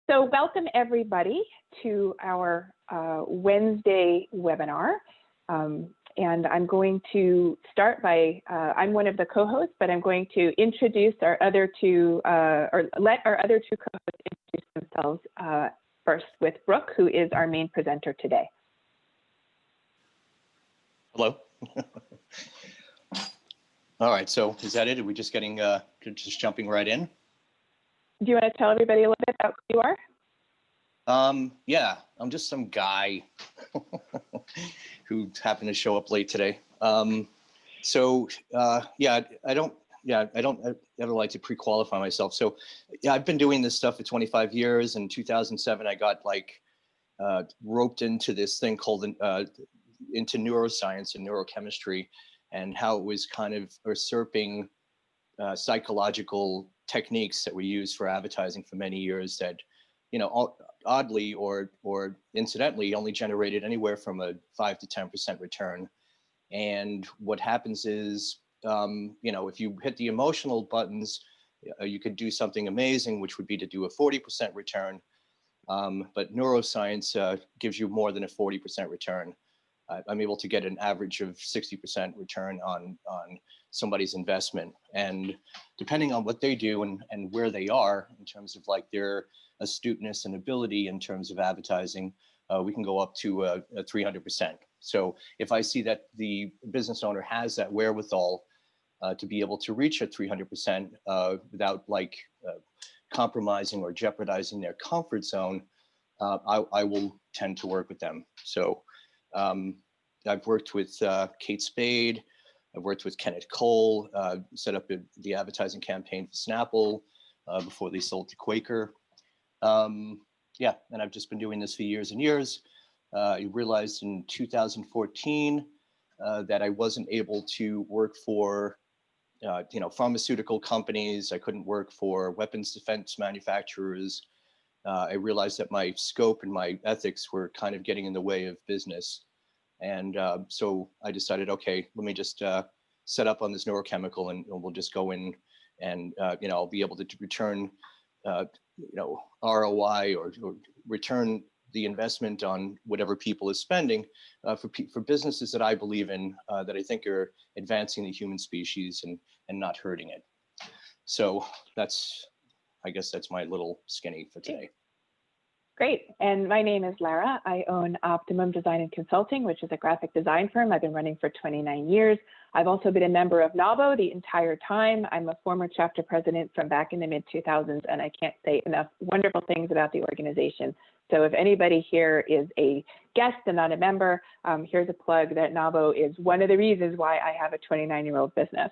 So welcome everybody to our Wednesday webinar. And I'm going to start by, I'm one of the co-hosts, but I'm going to introduce our other two, or let our other two co-hosts introduce themselves first with Brooke, who is our main presenter today. Hello. All right, so is that it? Are we just getting, just jumping right in? Do you want to tell everybody a little bit about who you are? Yeah, I'm just some guy who happened to show up late today. Yeah, I don't ever like to pre-qualify myself. So yeah, I've been doing this stuff for 25 years. In 2007, I got like roped into this thing called into neuroscience and neurochemistry, and how it was kind of usurping psychological techniques that we used for advertising for many years that, you know, oddly or incidentally only generated anywhere from a 5 to 10% return. And what happens is, you know, if you hit the emotional buttons, you could do something amazing, which would be to do a 40% return. But neuroscience gives you more than a 40% return. I'm able to get an average of 60% return on somebody's investment. And depending on what they do and where they are in terms of like their astuteness and ability in terms of advertising, we can go up to a 300%. So if I see that the business owner has that wherewithal to be able to reach a 300% without like compromising or jeopardizing their comfort zone, I will tend to work with them. So I've worked with Kate Spade, I've worked with Kenneth Cole, set up the advertising campaign for Snapple before they sold to Quaker. Yeah, and I've just been doing this for years and years. I realized in 2014 that I wasn't able to work for you know, pharmaceutical companies. I couldn't work for weapons defense manufacturers. I realized that my scope and my ethics were kind of getting in the way of business. And so I decided, okay, let me just set up on this neurochemical and we'll just go in and, you know, I'll be able to return, you know, ROI or return the investment on whatever people is spending for businesses that I believe in, that I think are advancing the human species and not hurting it. So that's, I guess that's my little skinny for today. Great. And my name is Lara. I own Optimum Design and Consulting, which is a graphic design firm I've been running for 29 years. I've also been a member of NAWBO the entire time. I'm a former chapter president from back in the mid 2000s, and I can't say enough wonderful things about the organization. So if anybody here is a guest and not a member, here's a plug that NAWBO is one of the reasons why I have a 29-year-old business.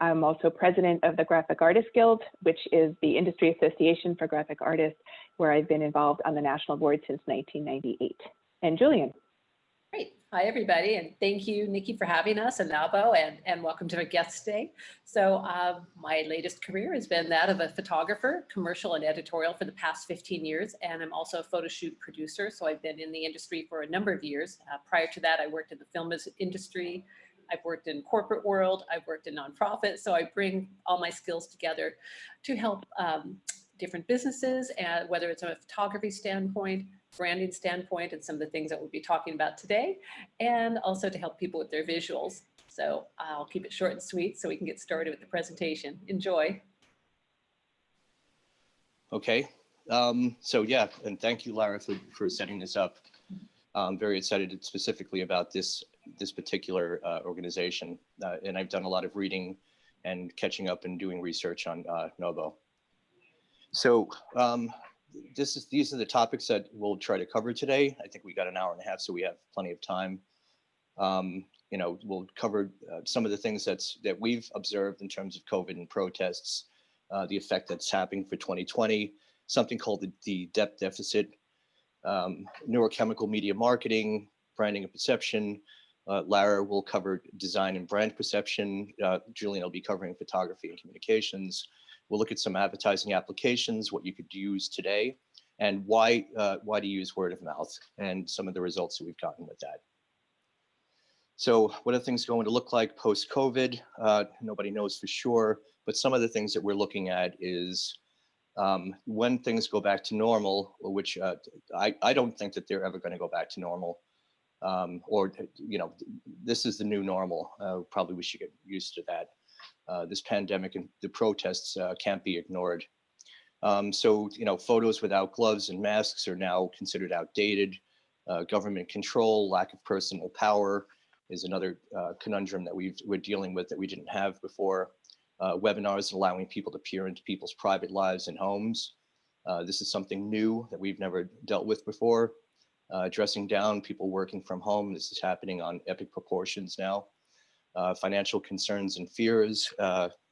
I'm also president of the Graphic Artists Guild, which is the industry association for graphic artists, where I've been involved on the national board since 1998. And Julian. Great. Hi, everybody. And thank you, Nikki, for having us and NAWBO, and welcome to our guest today. So my latest career has been that of a photographer, commercial and editorial for the past 15 years. And I'm also a photo shoot producer. So I've been in the industry for a number of years. Prior to that, I worked in the film industry. I've worked in corporate world, I've worked in nonprofit, so I bring all my skills together to help different businesses, and whether it's from a photography standpoint, branding standpoint, and some of the things that we'll be talking about today, and also to help people with their visuals. So I'll keep it short and sweet so we can get started with the presentation. Enjoy. Okay, so yeah, and thank you, Lara, for setting this up. I'm very excited specifically about this particular organization, and I've done a lot of reading and catching up and doing research on NAWBO. So these are the topics that we'll try to cover today. I think we got an hour and a half, so we have plenty of time. You know, we'll cover some of the things that we've observed in terms of COVID and protests, the effect that's happening for 2020, something called the depth deficit, neurochemical media marketing, branding and perception. Lara will cover design and brand perception. Julian will be covering photography and communications. We'll look at some advertising applications, what you could use today, and why to use word of mouth, and some of the results that we've gotten with that. So what are things going to look like post-COVID? Nobody knows for sure, but some of the things that we're looking at is When things go back to normal, which I don't think that they're ever going to go back to normal, or, you know, this is the new normal. Probably we should get used to that. This pandemic and the protests can't be ignored. So, you know, photos without gloves and masks are now considered outdated. Government control, lack of personal power is another conundrum that we're dealing with that we didn't have before. Webinars allowing people to peer into people's private lives and homes. This is something new that we've never dealt with before. Dressing down, people working from home. This is happening on epic proportions now. Financial concerns and fears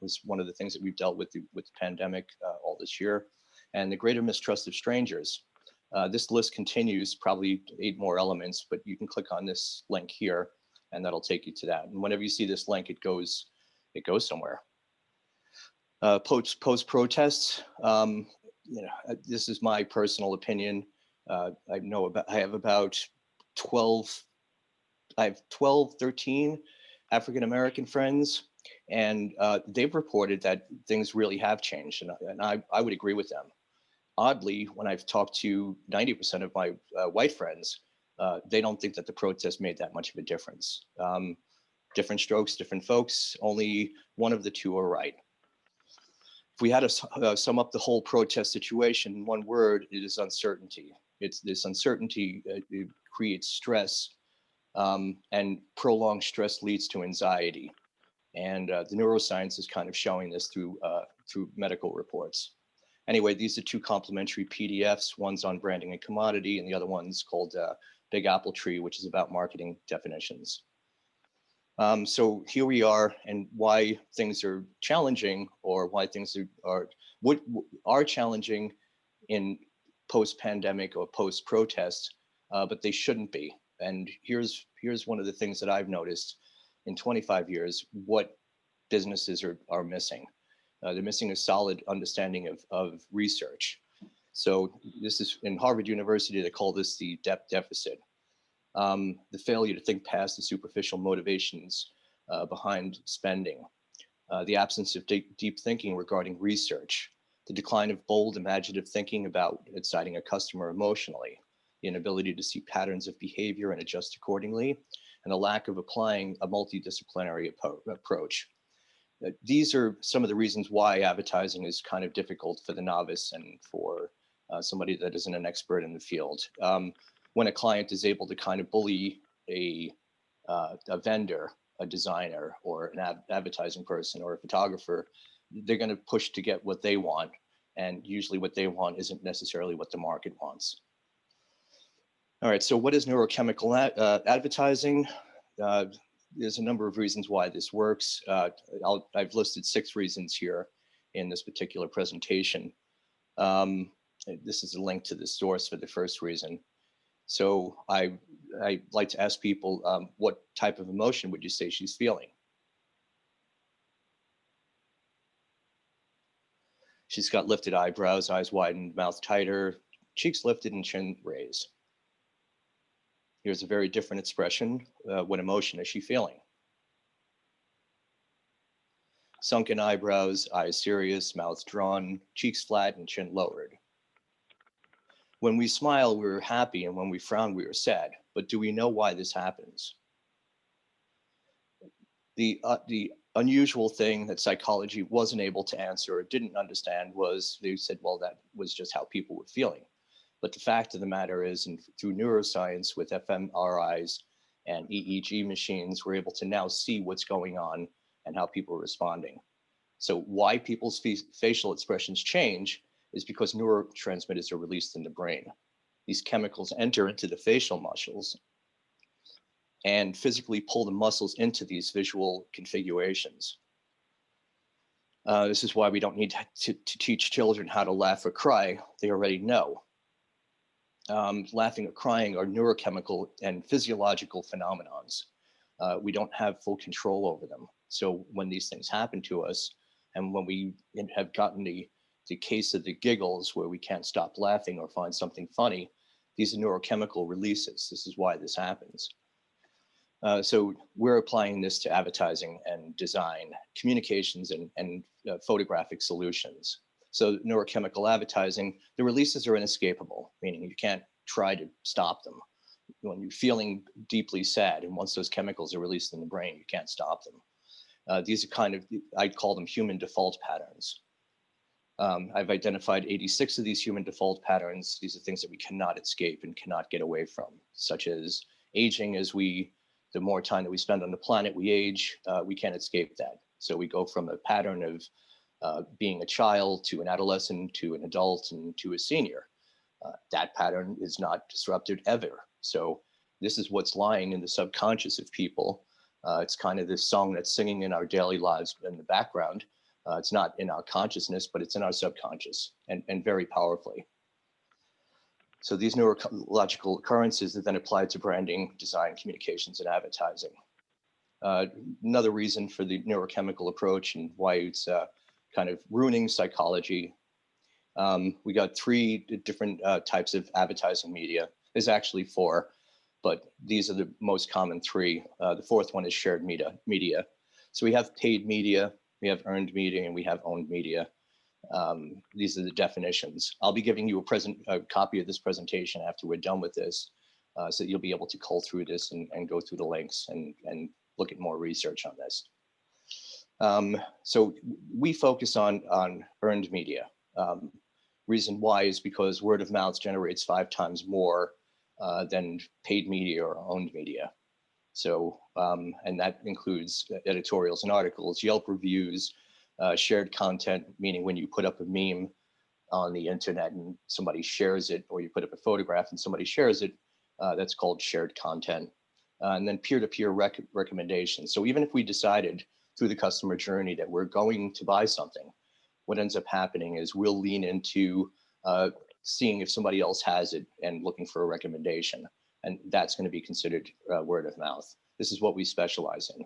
was one of the things that we've dealt with the pandemic all this year. And the greater mistrust of strangers. This list continues, probably 8 more elements, but you can click on this link here and that'll take you to that. And whenever you see this link, it goes somewhere. Post protests, you know, this is my personal opinion. I have about 12, 13 African-American friends, and they've reported that things really have changed, and I would agree with them. Oddly, when I've talked to 90% of my white friends, they don't think that the protest made that much of a difference. Different strokes, different folks, only one of the two are right. If we had to sum up the whole protest situation in one word, it is uncertainty. It's this uncertainty it creates stress, and prolonged stress leads to anxiety. And the neuroscience is kind of showing this through medical reports. Anyway, these are 2 complementary PDFs. One's on branding and commodity, and the other one's called Big Apple Tree, which is about marketing definitions. So here we are, and why things are challenging, or why things are challenging in post-pandemic or post-protest, but they shouldn't be. And here's one of the things that I've noticed in 25 years, what businesses are missing. They're missing a solid understanding of research. So this is in Harvard University, they call this the depth deficit. The failure to think past the superficial motivations behind spending, the absence of deep thinking regarding research, the decline of bold, imaginative thinking about exciting a customer emotionally, the inability to see patterns of behavior and adjust accordingly, and the lack of applying a multidisciplinary approach. These are some of the reasons why advertising is kind of difficult for the novice and for somebody that isn't an expert in the field. When a client is able to kind of bully a vendor, a designer, or an advertising person or a photographer, they're going to push to get what they want. And usually what they want isn't necessarily what the market wants. All right, so what is neurochemical advertising? There's a number of reasons why this works. I've listed 6 reasons here in this particular presentation. This is a link to the source for the first reason. So I like to ask people, what type of emotion would you say she's feeling? She's got lifted eyebrows, eyes widened, mouth tighter, cheeks lifted and chin raised. Here's a very different expression. What emotion is she feeling? Sunken eyebrows, eyes serious, mouth drawn, cheeks flat and chin lowered. When we smile, we're happy, and when we frown, we are sad. But do we know why this happens? The unusual thing that psychology wasn't able to answer or didn't understand was they said, well, that was just how people were feeling. But the fact of the matter is, and through neuroscience with fMRIs and EEG machines, we're able to now see what's going on and how people are responding. So why people's facial expressions change is because neurotransmitters are released in the brain. These chemicals enter into the facial muscles and physically pull the muscles into these visual configurations. This is why we don't need to teach children how to laugh or cry. They already know. Laughing or crying are neurochemical and physiological phenomenons. We don't have full control over them. So when these things happen to us, and when we have gotten the case of the giggles where we can't stop laughing or find something funny, these are neurochemical releases. This is why this happens. So we're applying this to advertising and design, communications and photographic solutions. So neurochemical advertising, the releases are inescapable, meaning you can't try to stop them. When you're feeling deeply sad, and once those chemicals are released in the brain, you can't stop them. These are kind of, I'd call them human default patterns. I've identified 86 of these human default patterns. These are things that we cannot escape and cannot get away from, such as aging. The more time that we spend on the planet, we age. We can't escape that. So we go from a pattern of being a child to an adolescent to an adult and to a senior. That pattern is not disrupted ever. So this is what's lying in the subconscious of people. It's kind of this song that's singing in our daily lives in the background. It's not in our consciousness, but it's in our subconscious, and very powerfully. So these neurological occurrences are then applied to branding, design, communications, and advertising. Another reason for the neurochemical approach and why it's kind of ruining psychology. We got 3 different types of advertising media. There's actually 4, but these are the most common 3. The 4th one is shared media. So we have paid media, we have earned media, and we have owned media. These are the definitions. I'll be giving you a copy of this presentation after we're done with this, so that you'll be able to cull through this and go through the links and look at more research on this. So we focus on earned media. Reason why is because word of mouth generates 5 times more than paid media or owned media. So, and that includes editorials and articles, Yelp reviews, shared content, meaning when you put up a meme on the internet and somebody shares it, or you put up a photograph and somebody shares it, that's called shared content. And then peer-to-peer recommendations. So even if we decided through the customer journey that we're going to buy something, what ends up happening is we'll lean into seeing if somebody else has it and looking for a recommendation. And that's going to be considered word of mouth. This is what we specialize in.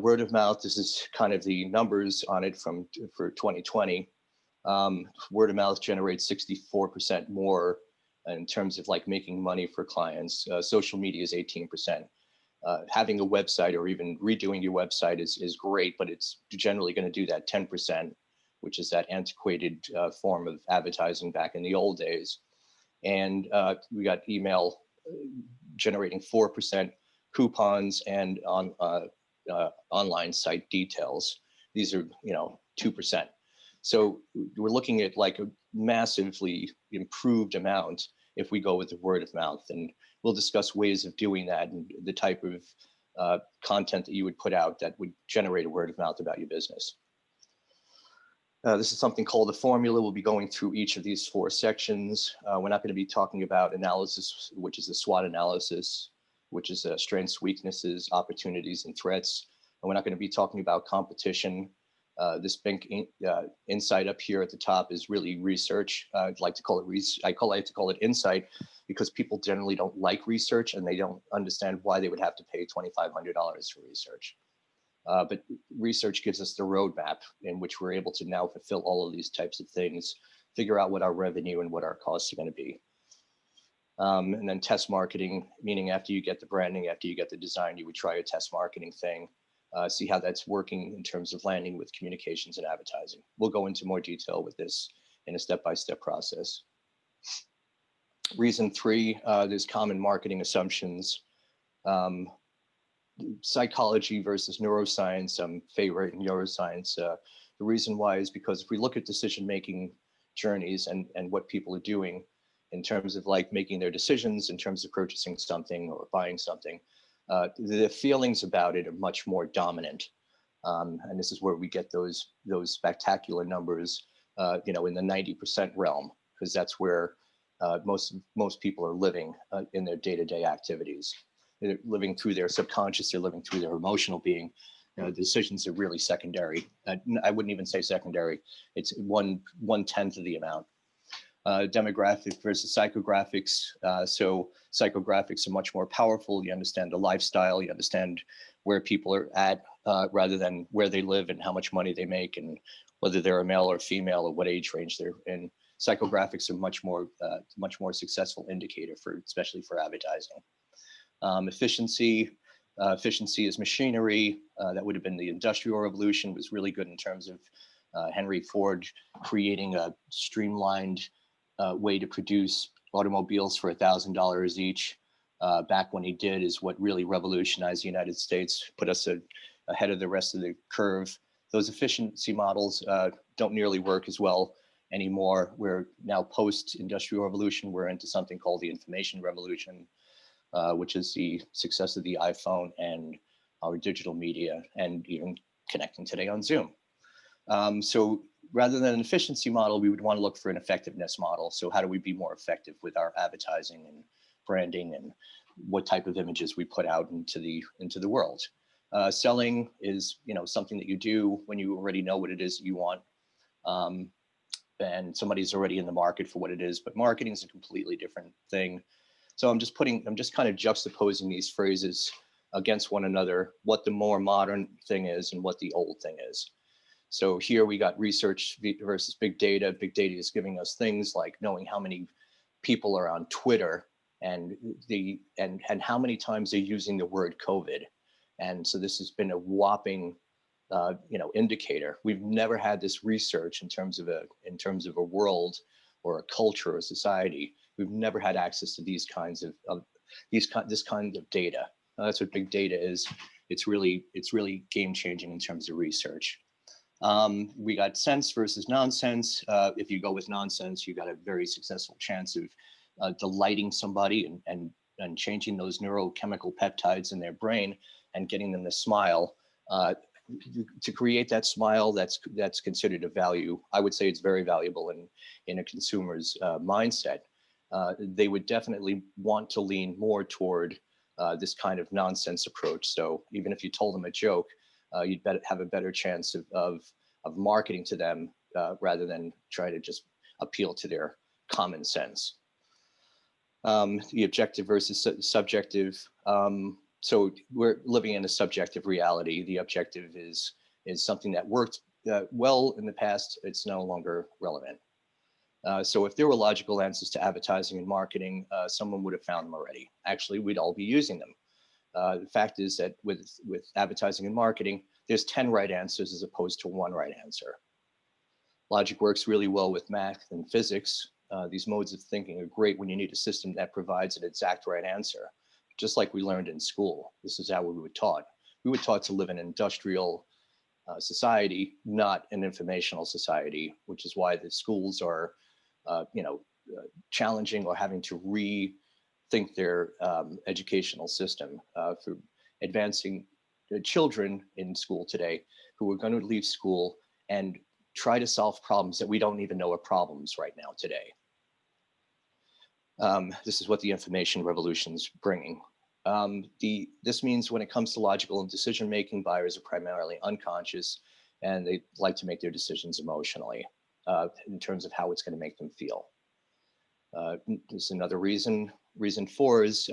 Word of mouth, this is kind of the numbers on it for 2020. Word of mouth generates 64% more in terms of like making money for clients. Social media is 18%. Having a website or even redoing your website is great, but it's generally going to do that 10%, which is that antiquated form of advertising back in the old days. And we got email generating 4%, coupons, and online site details. These are 2%. So we're looking at like a massively improved amount if we go with the word of mouth, and we'll discuss ways of doing that and the type of content that you would put out that would generate a word of mouth about your business. This is something called the formula. We'll be going through each of these 4 sections. We're not going to be talking about analysis, which is a SWOT analysis, which is strengths, weaknesses, opportunities, and threats. And we're not going to be talking about competition. This pink insight up here at the top is really research. I'd like to call it I like to call it insight, because people generally don't like research and they don't understand why they would have to pay $2,500 for research. But research gives us the roadmap in which we're able to now fulfill all of these types of things, figure out what our revenue and what our costs are going to be. And then test marketing, meaning after you get the branding, after you get the design, you would try a test marketing thing, see how that's working in terms of landing with communications and advertising. We'll go into more detail with this in a step-by-step process. Reason 3, there's common marketing assumptions. Psychology versus neuroscience. I'm favoring neuroscience. The reason why is because if we look at decision-making journeys and what people are doing in terms of like making their decisions, in terms of purchasing something or buying something, the feelings about it are much more dominant. And this is where we get those spectacular numbers, in the 90% realm, because that's where most people are living in their day-to-day activities. They're living through their subconscious, they're living through their emotional being. The decisions are really secondary. I wouldn't even say secondary. It's 1/10 of the amount. Demographic versus psychographics. So psychographics are much more powerful. You understand the lifestyle, you understand where people are at, rather than where they live and how much money they make and whether they're a male or female or what age range they're in. Psychographics are much more successful indicator especially for advertising. Efficiency is machinery. That would have been the Industrial Revolution. Was really good in terms of Henry Ford creating a streamlined way to produce automobiles for $1,000 each back when he did is what really revolutionized the United States, put us ahead of the rest of the curve. Those efficiency models don't nearly work as well anymore. We're now post-industrial revolution. We're into something called the information revolution, which is the success of the iPhone and our digital media, and even connecting today on Zoom. So rather than an efficiency model, we would want to look for an effectiveness model. So how do we be more effective with our advertising and branding, and what type of images we put out into the world? Selling is, something that you do when you already know what it is that you want, and somebody's already in the market for what it is. But marketing is a completely different thing. So I'm just kind of juxtaposing these phrases against one another, what the more modern thing is and what the old thing is. So here we got research versus big data. Big data is giving us things like knowing how many people are on Twitter and how many times they're using the word COVID. And so this has been a whopping indicator. We've never had this research in terms of a world or a culture or society. We've never had access to these kinds of this kind of data. That's what big data is. It's really game changing in terms of research. We got sense versus nonsense. If you go with nonsense, you got a very successful chance of delighting somebody and changing those neurochemical peptides in their brain and getting them to smile. To create that smile, that's considered a value. I would say it's very valuable in a consumer's mindset. They would definitely want to lean more toward this kind of nonsense approach. So even if you told them a joke, you'd have a better chance of marketing to them rather than try to just appeal to their common sense. The objective versus subjective. So we're living in a subjective reality. The objective is something that worked well in the past. It's no longer relevant. So if there were logical answers to advertising and marketing, someone would have found them already. Actually, we'd all be using them. The fact is that with advertising and marketing, there's 10 right answers as opposed to one right answer. Logic works really well with math and physics. These modes of thinking are great when you need a system that provides an exact right answer, just like we learned in school. This is how we were taught. We were taught to live in an industrial society, not an informational society, which is why the schools are, challenging or having to rethink their educational system for advancing children in school today who are going to leave school and try to solve problems that we don't even know are problems right now today. This is what the information revolution is bringing. This means when it comes to logical and decision making, buyers are primarily unconscious, and they like to make their decisions emotionally in terms of how it's going to make them feel. This is another reason. Reason 4 is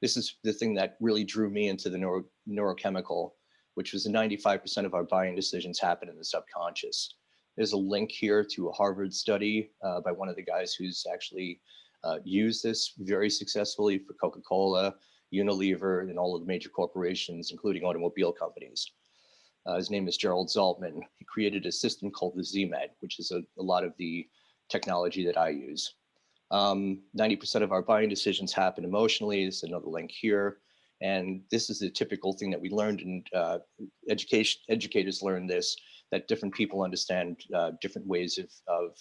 this is the thing that really drew me into the neurochemical, which was 95% of our buying decisions happen in the subconscious. There's a link here to a Harvard study by one of the guys who's actually used this very successfully for Coca-Cola, Unilever, and all of the major corporations, including automobile companies. His name is Gerald Zaltman. He created a system called the ZMed, which is a lot of the technology that I use. 90% of our buying decisions happen emotionally. There's another link here. And this is the typical thing that we learned in educators learn this, that different people understand different ways of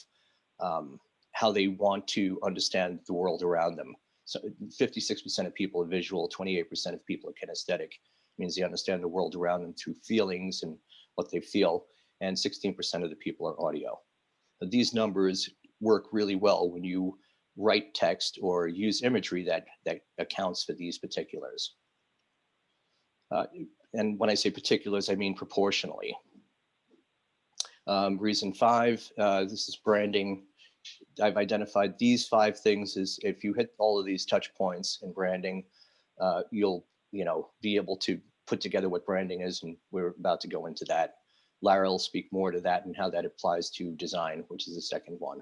how they want to understand the world around them. So 56% of people are visual, 28% of people are kinesthetic. It means they understand the world around them through feelings and what they feel. And 16% of the people are audio. But these numbers work really well when you write text or use imagery that accounts for these particulars. And when I say particulars, I mean proportionally. Reason 5, this is branding. I've identified these 5 things as if you hit all of these touch points in branding, you'll be able to put together what branding is, and we're about to go into that. Lara will speak more to that and how that applies to design, which is the second one.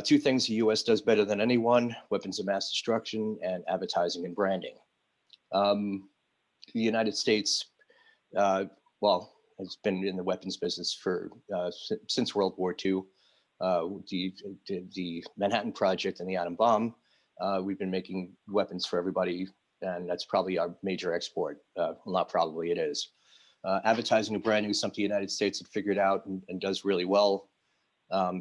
2 things the US does better than anyone: weapons of mass destruction and advertising and branding. The United States, well, has been in the weapons business for since World War II. The Manhattan Project and the atom bomb. We've been making weapons for everybody, and that's probably our major export. Well, not probably, it is. Advertising a brand is something the United States had figured out and does really well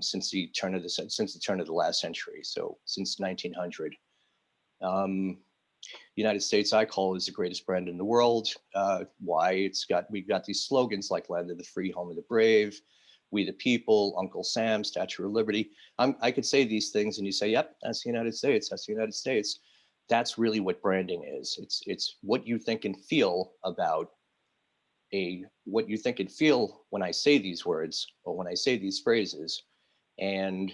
since the turn of the last century. So since 1900. United States, I call, is the greatest brand in the world. Why? We've got these slogans like "Land of the Free, Home of the Brave," "We the People," "Uncle Sam," "Statue of Liberty." I could say these things, and you say, "Yep, that's the United States. That's the United States." That's really what branding is. It's what you think and feel about what you think and feel when I say these words or when I say these phrases, and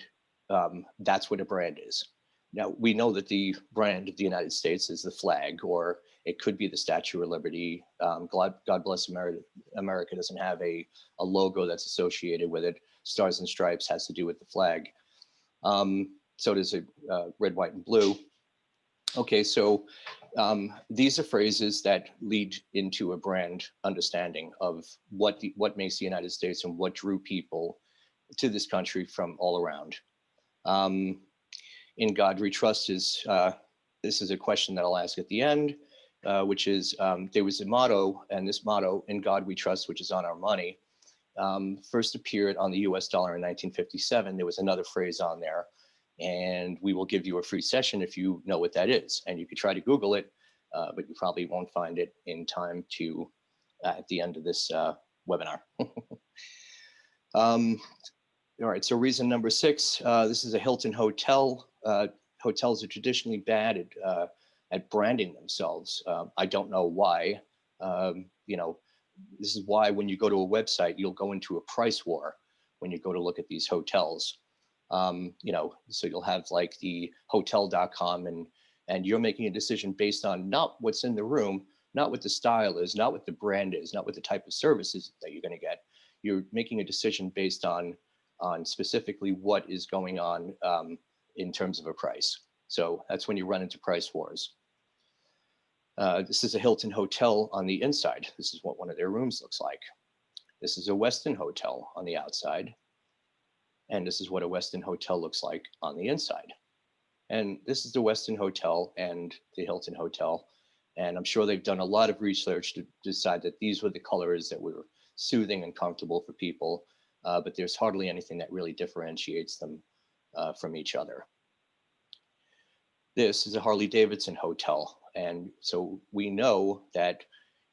that's what a brand is. Now, we know that the brand of the United States is the flag, or it could be the Statue of Liberty. God bless America. America doesn't have a logo that's associated with it. Stars and Stripes has to do with the flag. So does a red, white, and blue. Okay, so these are phrases that lead into a brand understanding of what makes the United States and what drew people to this country from all around. In God we trust is, this is a question that I'll ask at the end, which is, there was a motto, and this motto, "In God we trust," which is on our money, first appeared on the US dollar in 1957. There was another phrase on there, and we will give you a free session if you know what that is. And you could try to Google it, but you probably won't find it in time to, at the end of this webinar. All right, so reason number 6, this is a Hilton hotel. Hotels are traditionally bad at branding themselves. I don't know why. You know, this is why when you go to a website, you'll go into a price war when you go to look at these hotels. You know, so you'll have like the hotel.com, and you're making a decision based on not what's in the room, not what the style is, not what the brand is, not what the type of services that you're going to get. You're making a decision based on specifically what is going on in terms of a price. So that's when you run into price wars. This is a Hilton hotel on the inside. This is what one of their rooms looks like. This is a Westin hotel on the outside. And this is what a Westin hotel looks like on the inside. And this is the Westin hotel and the Hilton hotel. And I'm sure they've done a lot of research to decide that these were the colors that were soothing and comfortable for people. But there's hardly anything that really differentiates them from each other. This is a Harley-Davidson hotel. And so we know that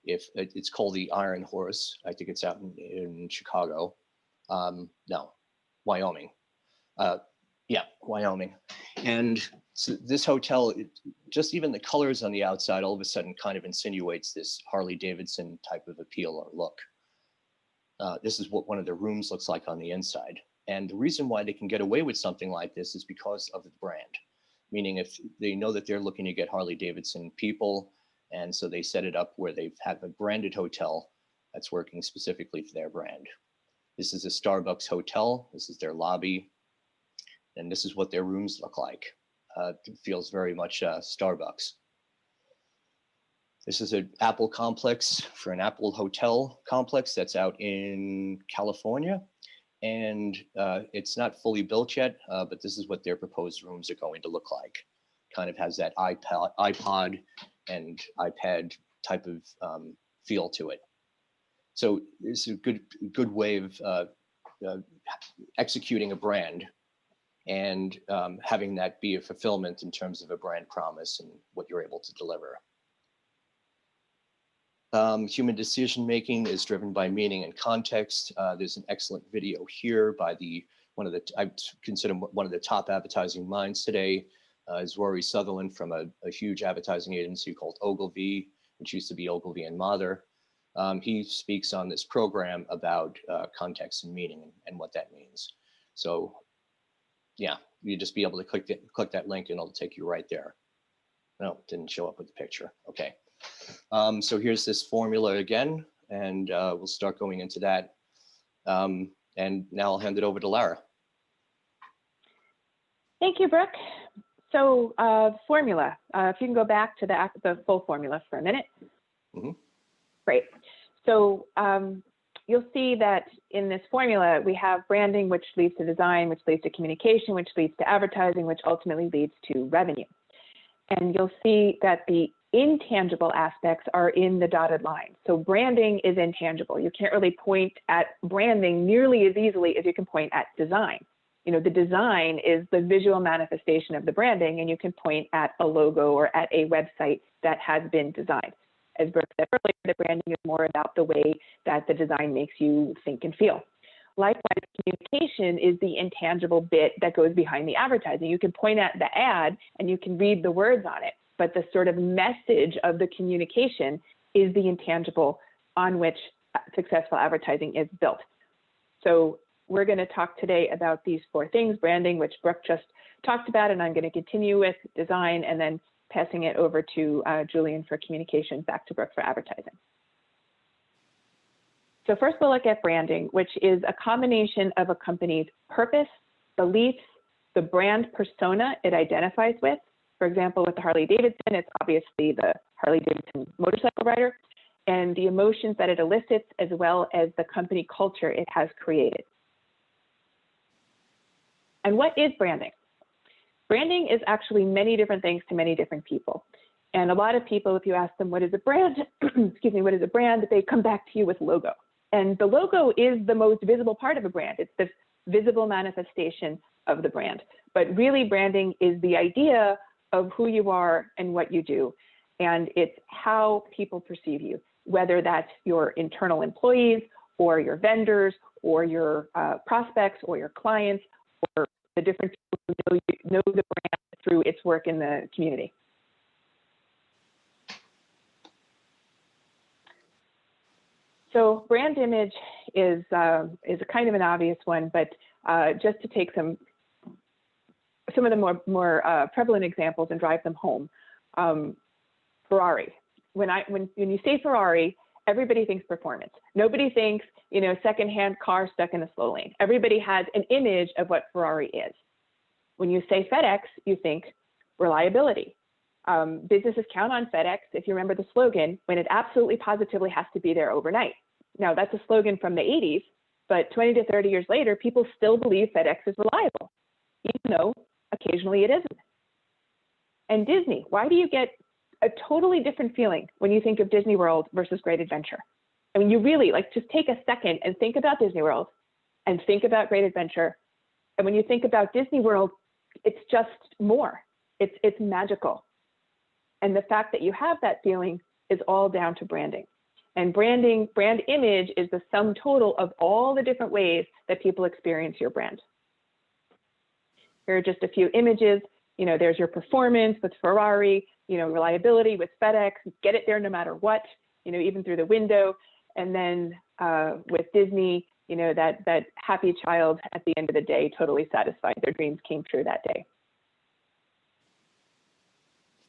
if it's called the Iron Horse, I think it's out in Chicago. No, Wyoming. Yeah, Wyoming. And so this hotel, just even the colors on the outside, all of a sudden kind of insinuates this Harley-Davidson type of appeal or look. This is what one of the rooms looks like on the inside. And the reason why they can get away with something like this is because of the brand. Meaning if they know that they're looking to get Harley-Davidson people, and so they set it up where they've had a branded hotel that's working specifically for their brand. This is a Starbucks hotel. This is their lobby. And this is what their rooms look like. It feels very much Starbucks. This is an Apple complex for an Apple hotel complex that's out in California. And it's not fully built yet, but this is what their proposed rooms are going to look like. Kind of has that iPod and iPad type of feel to it. So it's a good way of executing a brand and having that be a fulfillment in terms of a brand promise and what you're able to deliver. Human decision-making is driven by meaning and context. There's an excellent video here by I consider one of the top advertising minds today, is Rory Sutherland from a huge advertising agency called Ogilvy, which used to be Ogilvy and Mather. He speaks on this program about context and meaning and what that means. So yeah, you just be able to click that link and it'll take you right there. No, it didn't show up with the picture. Okay. So here's this formula again, and we'll start going into that. And now I'll hand it over to Lara. Thank you, Brooke. So formula, if you can go back to the full formula for a minute. Mm-hmm. Great. So you'll see that in this formula, we have branding, which leads to design, which leads to communication, which leads to advertising, which ultimately leads to revenue. And you'll see that the intangible aspects are in the dotted line. So branding is intangible. You can't really point at branding nearly as easily as you can point at design. You know, the design is the visual manifestation of the branding, and you can point at a logo or at a website that has been designed. As Brooke said earlier, the branding is more about the way that the design makes you think and feel. Likewise, communication is the intangible bit that goes behind the advertising. You can point at the ad and you can read the words on it, but the sort of message of the communication is the intangible on which successful advertising is built. So we're going to talk today about these four things: branding, which Brooke just talked about, and I'm going to continue with design, and then passing it over to Julian for communication, back to Brooke for advertising. So first we'll look at branding, which is a combination of a company's purpose, beliefs, the brand persona it identifies with. For example, with the Harley-Davidson, it's obviously the Harley-Davidson motorcycle rider, and the emotions that it elicits, as well as the company culture it has created. And what is branding? Branding is actually many different things to many different people. And a lot of people, if you ask them, what is a brand, excuse me, what is a brand, they come back to you with logo. And the logo is the most visible part of a brand. It's the visible manifestation of the brand. But really, branding is the idea of who you are and what you do. And it's how people perceive you, whether that's your internal employees or your vendors or your prospects or your clients or the different people who know the brand through its work in the community. So brand image is a kind of an obvious one, but just to take some of the more prevalent examples and drive them home. Ferrari. When you say Ferrari, everybody thinks performance. Nobody thinks, you know, secondhand car stuck in a slow lane. Everybody has an image of what Ferrari is. When you say FedEx, you think reliability. Businesses count on FedEx, if you remember the slogan, when it absolutely positively has to be there overnight. Now, that's a slogan from the 80s, but 20 to 30 years later, people still believe FedEx is reliable, even though occasionally it isn't. And Disney, why do you get a totally different feeling when you think of Disney World versus Great Adventure? I mean, you really, like, just take a second and think about Disney World and think about Great Adventure. And when you think about Disney World, it's just more. It's magical. And the fact that you have that feeling is all down to branding. And brand image is the sum total of all the different ways that people experience your brand. Here are just a few images. You know, there's your performance with Ferrari, you know, reliability with FedEx, get it there no matter what, you know, even through the window. And then with Disney, you know, that happy child at the end of the day, totally satisfied, their dreams came true that day.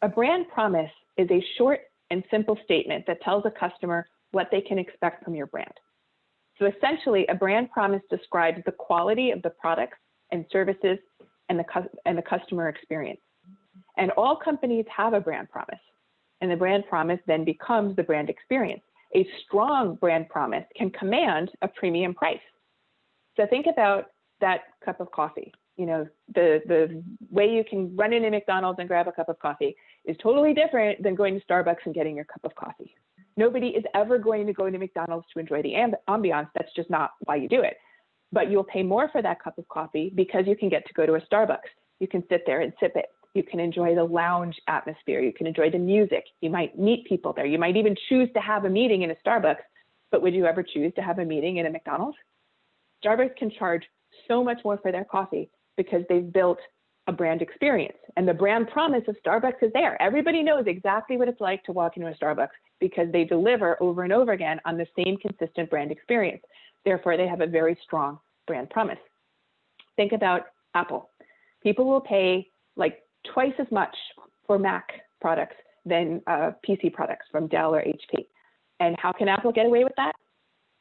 A brand promise is a short and simple statement that tells a customer what they can expect from your brand. So essentially, a brand promise describes the quality of the products and services and the customer experience. And all companies have a brand promise, and the brand promise then becomes the brand experience. A strong brand promise can command a premium price. So think about that cup of coffee. You know, the way you can run into McDonald's and grab a cup of coffee is totally different than going to Starbucks and getting your cup of coffee. Nobody is ever going to go to McDonald's to enjoy the ambiance. That's just not why you do it. But you'll pay more for that cup of coffee because you can get to go to a Starbucks. You can sit there and sip it. You can enjoy the lounge atmosphere. You can enjoy the music. You might meet people there. You might even choose to have a meeting in a Starbucks, but would you ever choose to have a meeting in a McDonald's? Starbucks can charge so much more for their coffee because they've built a brand experience, and the brand promise of Starbucks is there. Everybody knows exactly what it's like to walk into a Starbucks because they deliver over and over again on the same consistent brand experience. Therefore, they have a very strong brand promise. Think about Apple. People will pay like twice as much for Mac products than PC products from Dell or HP. And how can Apple get away with that?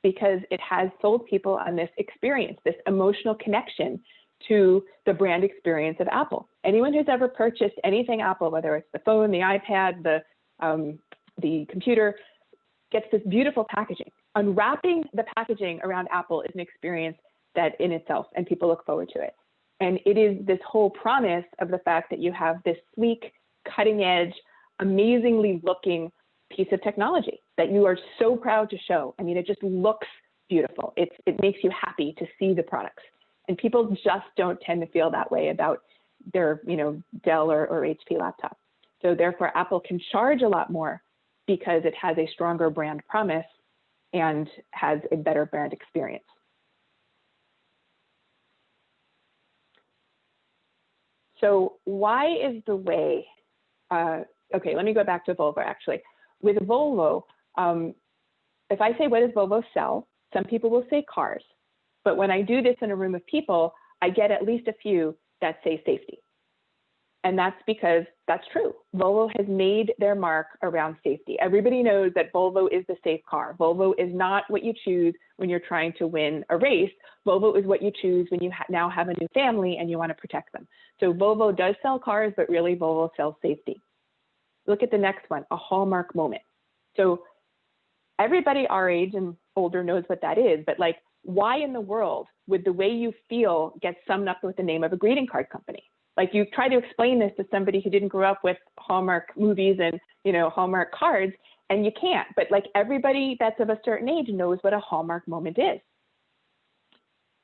Because it has sold people on this experience, this emotional connection to the brand experience of Apple. Anyone who's ever purchased anything Apple, whether it's the phone, the iPad, the computer, gets this beautiful packaging. unwrapping the packaging around Apple is an experience that in itself, and people look forward to it. And it is this whole promise of the fact that you have this sleek, cutting edge, amazingly looking piece of technology that you are so proud to show. I mean, it just looks beautiful. It makes you happy to see the products. And people just don't tend to feel that way about their, Dell or HP laptop. So therefore, Apple can charge a lot more because it has a stronger brand promise and has a better brand experience. So why is the way, okay, let me go back to Volvo actually. With Volvo, if I say, what does Volvo sell? Some people will say cars. But when I do this in a room of people, I get at least a few that say safety. And that's because that's true. Volvo has made their mark around safety. Everybody knows that Volvo is the safe car. Volvo is not what you choose when you're trying to win a race. Volvo is what you choose when you now have a new family and you want to protect them. So Volvo does sell cars, but really Volvo sells safety. Look at the next one, a hallmark moment. So everybody our age and older knows what that is, but like, why in the world would the way you feel get summed up with the name of a greeting card company? Like, you try to explain this to somebody who didn't grow up with Hallmark movies and, Hallmark cards, and you can't. But like, everybody that's of a certain age knows what a Hallmark moment is.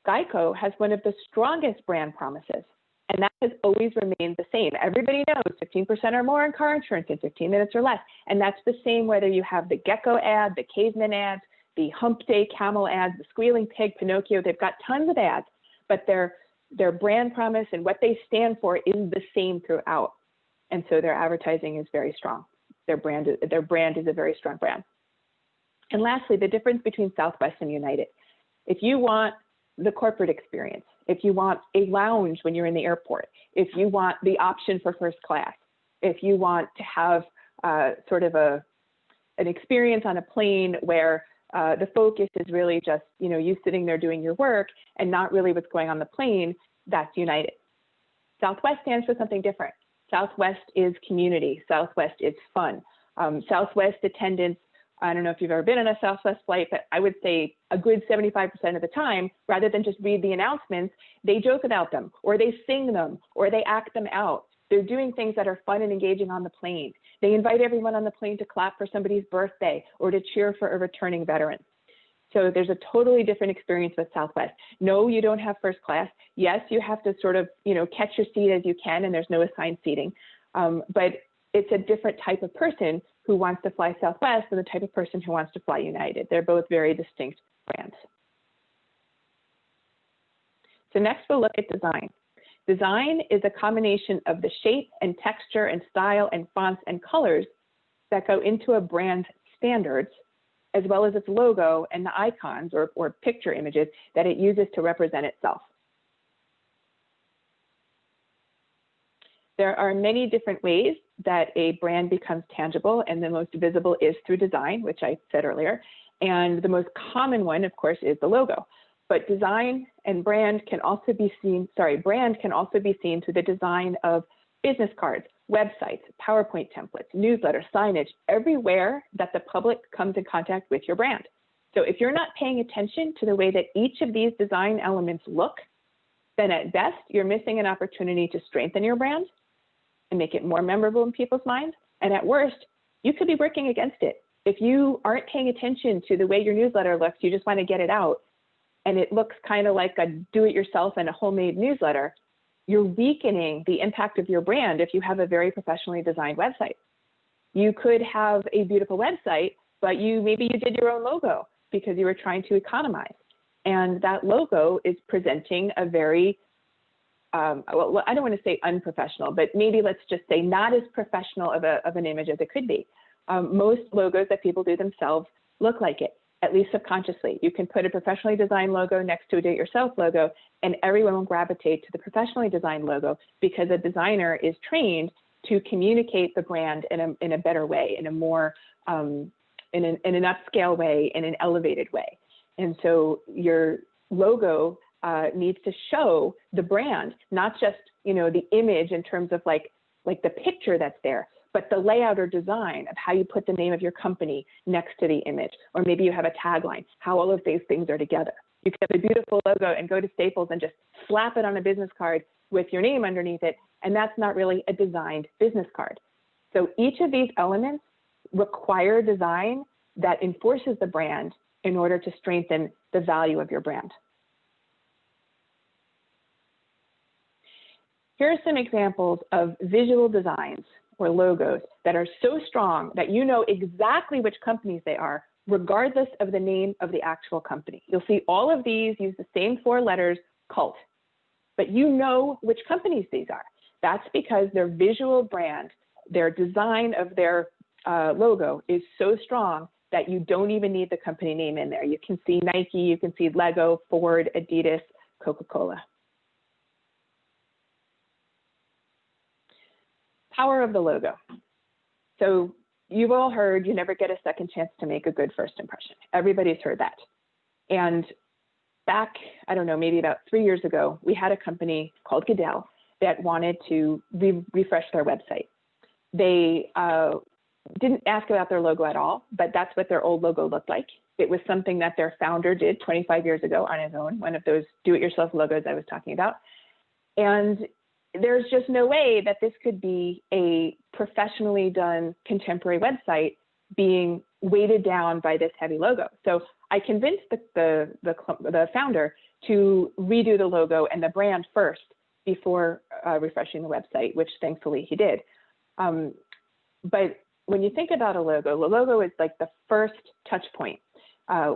Geico has one of the strongest brand promises, and that has always remained the same. Everybody knows 15% or more in car insurance in 15 minutes or less. And that's the same whether you have the gecko ad, the caveman ads, the hump day camel ads, the squealing pig, Pinocchio. They've got tons of ads, but their brand promise and what they stand for is the same throughout. And so their advertising is very strong. Their brand is a very strong brand. And lastly, the difference between Southwest and United. If you want the corporate experience, if you want a lounge when you're in the airport, if you want the option for first class, if you want to have sort of an experience on a plane where the focus is really just, you sitting there doing your work and not really what's going on the plane, that's United. Southwest stands for something different. Southwest is community. Southwest is fun. Southwest attendance, I don't know if you've ever been on a Southwest flight, but I would say a good 75% of the time, rather than just read the announcements, they joke about them, or they sing them, or they act them out. They're doing things that are fun and engaging on the plane. They invite everyone on the plane to clap for somebody's birthday or to cheer for a returning veteran. So there's a totally different experience with Southwest. No, you don't have first class. Yes, you have to sort of, catch your seat as you can, and there's no assigned seating. But it's a different type of person who wants to fly Southwest than the type of person who wants to fly United. They're both very distinct brands. So next we'll look at design. Design is a combination of the shape and texture and style and fonts and colors that go into a brand's standards, as well as its logo and the icons or picture images that it uses to represent itself. There are many different ways that a brand becomes tangible, and the most visible is through design, which I said earlier. And the most common one, of course, is the logo. But design and brand can also be seen, brand can also be seen through the design of business cards, websites, PowerPoint templates, newsletters, signage, everywhere that the public comes in contact with your brand. So if you're not paying attention to the way that each of these design elements look, then at best, you're missing an opportunity to strengthen your brand and make it more memorable in people's minds. And at worst, you could be working against it. If you aren't paying attention to the way your newsletter looks, you just want to get it out, and it looks kind of like a do-it-yourself and a homemade newsletter, you're weakening the impact of your brand if you have a very professionally designed website. You could have a beautiful website, but maybe you did your own logo because you were trying to economize. And that logo is presenting a very, well, I don't want to say unprofessional, but maybe let's just say not as professional of an image as it could be. Most logos that people do themselves look like it, at least subconsciously. You can put a professionally designed logo next to a do-it-yourself logo, and everyone will gravitate to the professionally designed logo because a designer is trained to communicate the brand in a better way, in a more, in an upscale way, in an elevated way. And so your logo needs to show the brand, not just, the image in terms of like the picture that's there, but the layout or design of how you put the name of your company next to the image, or maybe you have a tagline, how all of these things are together. You could have a beautiful logo and go to Staples and just slap it on a business card with your name underneath it, and that's not really a designed business card. So each of these elements require design that enforces the brand in order to strengthen the value of your brand. Here are some examples of visual designs or logos that are so strong that you know exactly which companies they are, regardless of the name of the actual company. You'll see all of these use the same 4 letters, cult, but you know which companies these are. That's because their visual brand, their design of their logo is so strong that you don't even need the company name in there. You can see Nike, you can see Lego, Ford, Adidas, Coca-Cola. Power of the logo. So you've all heard you never get a second chance to make a good first impression. Everybody's heard that. And back, I don't know, maybe about 3 years ago, we had a company called Goodell that wanted to refresh their website. They didn't ask about their logo at all, but that's what their old logo looked like. It was something that their founder did 25 years ago on his own, one of those do-it-yourself logos I was talking about. And there's just no way that this could be a professionally done contemporary website being weighted down by this heavy logo. So I convinced the founder to redo the logo and the brand first before refreshing the website, which thankfully he did. But when you think about a logo, the logo is like the first touch point.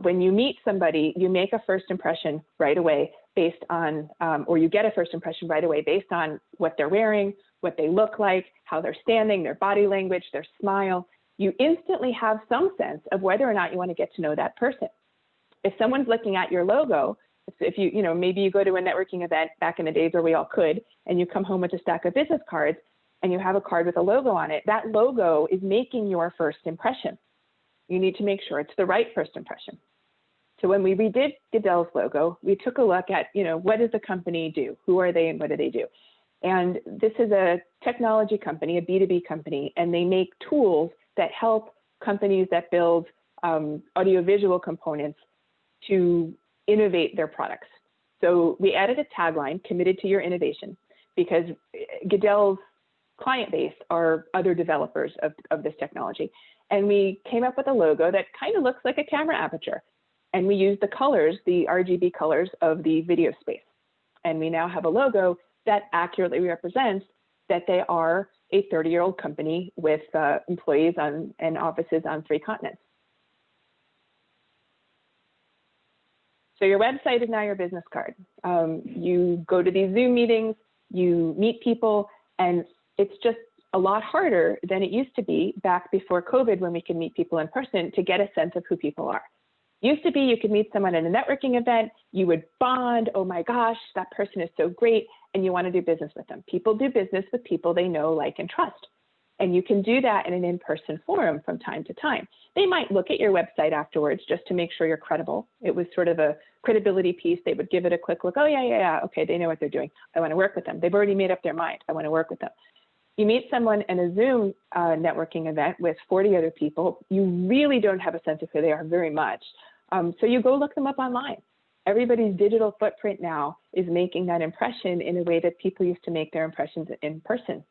When you meet somebody, you make a first impression right away based on, or you get a first impression right away based on what they're wearing, what they look like, how they're standing, their body language, their smile. You instantly have some sense of whether or not you want to get to know that person. If someone's looking at your logo, if you know, maybe you go to a networking event back in the days where we all could, and you come home with a stack of business cards and you have a card with a logo on it, that logo is making your first impression. You need to make sure it's the right first impression. So when we redid Goodell's logo, we took a look at, you know, what does the company do? Who are they and what do they do? And this is a technology company, a B2B company, and they make tools that help companies that build audiovisual components to innovate their products. So we added a tagline, committed to your innovation, because Goodell's client base are other developers of this technology. And we came up with a logo that kind of looks like a camera aperture. And we used the colors, the RGB colors of the video space. And we now have a logo that accurately represents that they are a 30-year-old company with employees and offices on 3 continents. So your website is now your business card. You go to these Zoom meetings, you meet people, and it's just a lot harder than it used to be back before COVID when we could meet people in person to get a sense of who people are. Used to be you could meet someone at a networking event, you would bond, oh my gosh, that person is so great, and you want to do business with them. People do business with people they know, like, and trust. And you can do that in an in-person forum from time to time. They might look at your website afterwards just to make sure you're credible. It was sort of a credibility piece. They would give it a quick look. Oh, yeah, okay, they know what they're doing. I want to work with them. They've already made up their mind. I want to work with them. You meet someone in a Zoom networking event with 40 other people, you really don't have a sense of who they are very much. So you go look them up online. Everybody's digital footprint now is making that impression in a way that people used to make their impressions in person.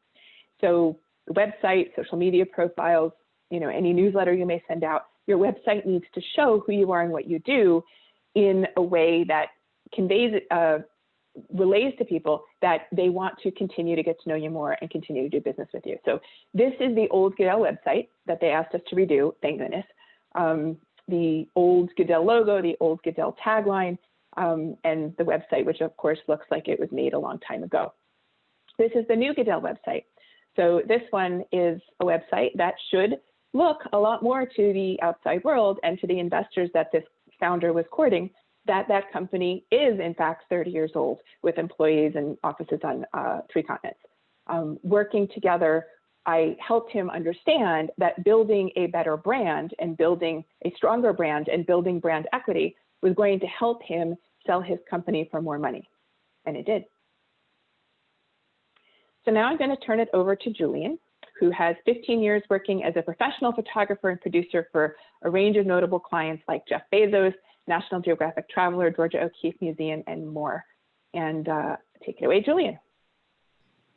So the website, social media profiles, you know, any newsletter you may send out, your website needs to show who you are and what you do in a way that conveys, relays to people that they want to continue to get to know you more and continue to do business with you. So this is the old Goodell website that they asked us to redo, thank goodness. The old Goodell logo, the old Goodell tagline, and the website, which of course looks like it was made a long time ago. This is the new Goodell website. So this one is a website that should look a lot more to the outside world and to the investors that this founder was courting, that that company is in fact 30 years old with employees and offices on 3 continents. Working together, I helped him understand that building a better brand and building a stronger brand and building brand equity was going to help him sell his company for more money, and it did. So now I'm going to turn it over to Julian, who has 15 years working as a professional photographer and producer for a range of notable clients like Jeff Bezos, National Geographic Traveler, Georgia O'Keeffe Museum, and more. And take it away, Julian.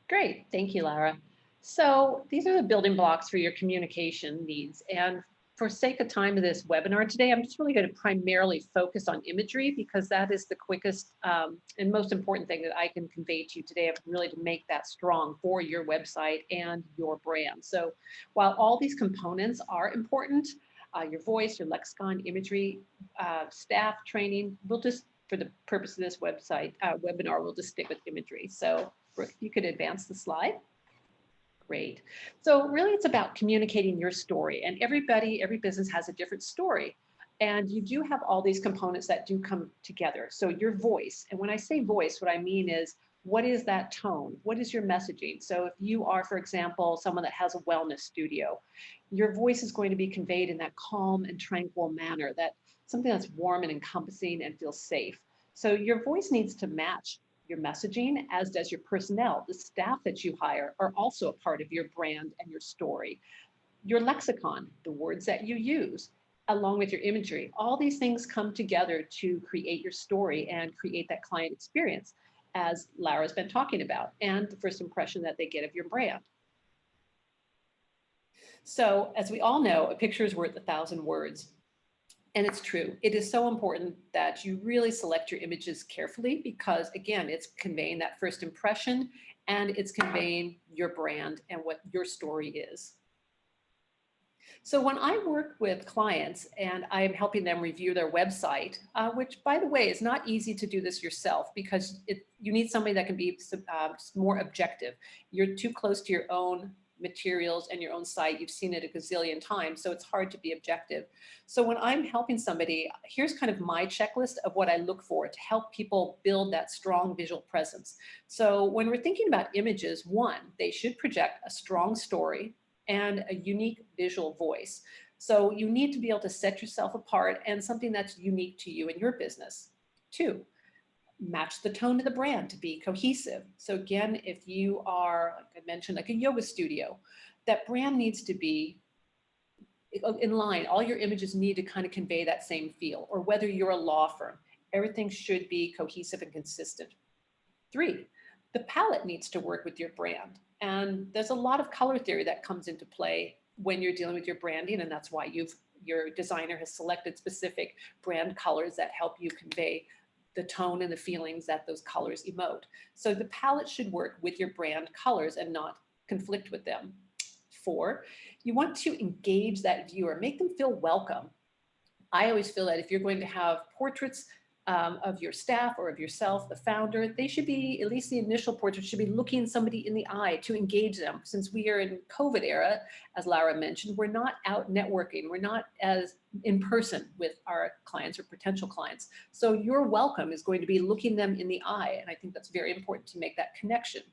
Great, thank you, Lara. So these are the building blocks for your communication needs. And for sake of time of this webinar today, I'm just really going to primarily focus on imagery because that is the quickest and most important thing that I can convey to you today, really to make that strong for your website and your brand. So while all these components are important, your voice, your lexicon, imagery, staff training, we'll just, for the purpose of this webinar, we'll just stick with imagery. So Brooke, you could advance the slide. Great. So really it's about communicating your story, and every business has a different story. And you do have all these components that do come together. So your voice, and when I say voice, what I mean is, what is that tone? What is your messaging? So if you are, for example, someone that has a wellness studio, your voice is going to be conveyed in that calm and tranquil manner, that something that's warm and encompassing and feels safe. So your voice needs to match your messaging, as does your personnel. The staff that you hire are also a part of your brand and your story. Your lexicon, the words that you use, along with your imagery, all these things come together to create your story and create that client experience, as Lara's been talking about, and the first impression that they get of your brand. So as we all know, a picture is worth 1,000 words. And it's true. It is so important that you really select your images carefully because, again, it's conveying that first impression and it's conveying your brand and what your story is. So when I work with clients and I am helping them review their website, which, by the way, is not easy to do this yourself because you need somebody that can be more objective. You're too close to your own materials and your own site. You've seen it a gazillion times, so it's hard to be objective. So when I'm helping somebody, here's kind of my checklist of what I look for to help people build that strong visual presence. So when we're thinking about images, one, they should project a strong story and a unique visual voice. So you need to be able to set yourself apart and something that's unique to you and your business. Two, match the tone of the brand to be cohesive. So again, if you are, like I mentioned, like a yoga studio, that brand needs to be in line. All your images need to kind of convey that same feel, or whether you're a law firm, everything should be cohesive and consistent. Three, the palette needs to work with your brand. And there's a lot of color theory that comes into play when you're dealing with your branding, and that's why your designer has selected specific brand colors that help you convey the tone and the feelings that those colors emote. So the palette should work with your brand colors and not conflict with them. Four, you want to engage that viewer, make them feel welcome. I always feel that if you're going to have portraits of your staff or of yourself, the founder, they should be, at least the initial portrait should be looking somebody in the eye to engage them. Since we are in COVID era, as Lara mentioned, we're not out networking. We're not as in person with our clients or potential clients. So your welcome is going to be looking them in the eye. And I think that's very important to make that connection.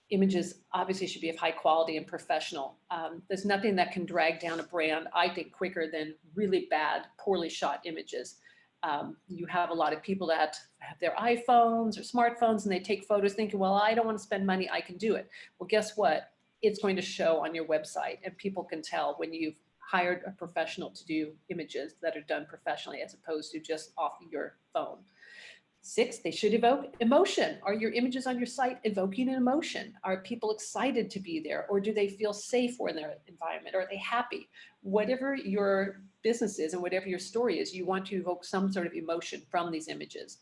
Images obviously should be of high quality and professional. There's nothing that can drag down a brand, I think, quicker than really bad, poorly shot images. You have a lot of people that have their iPhones or smartphones and they take photos thinking, well, I don't want to spend money, I can do it. Well, guess what? It's going to show on your website and people can tell when you've hired a professional to do images that are done professionally as opposed to just off your phone. Six, they should evoke emotion. Are your images on your site evoking an emotion? Are people excited to be there, or do they feel safe in their environment? Are they happy? Whatever your business is and whatever your story is, you want to evoke some sort of emotion from these images.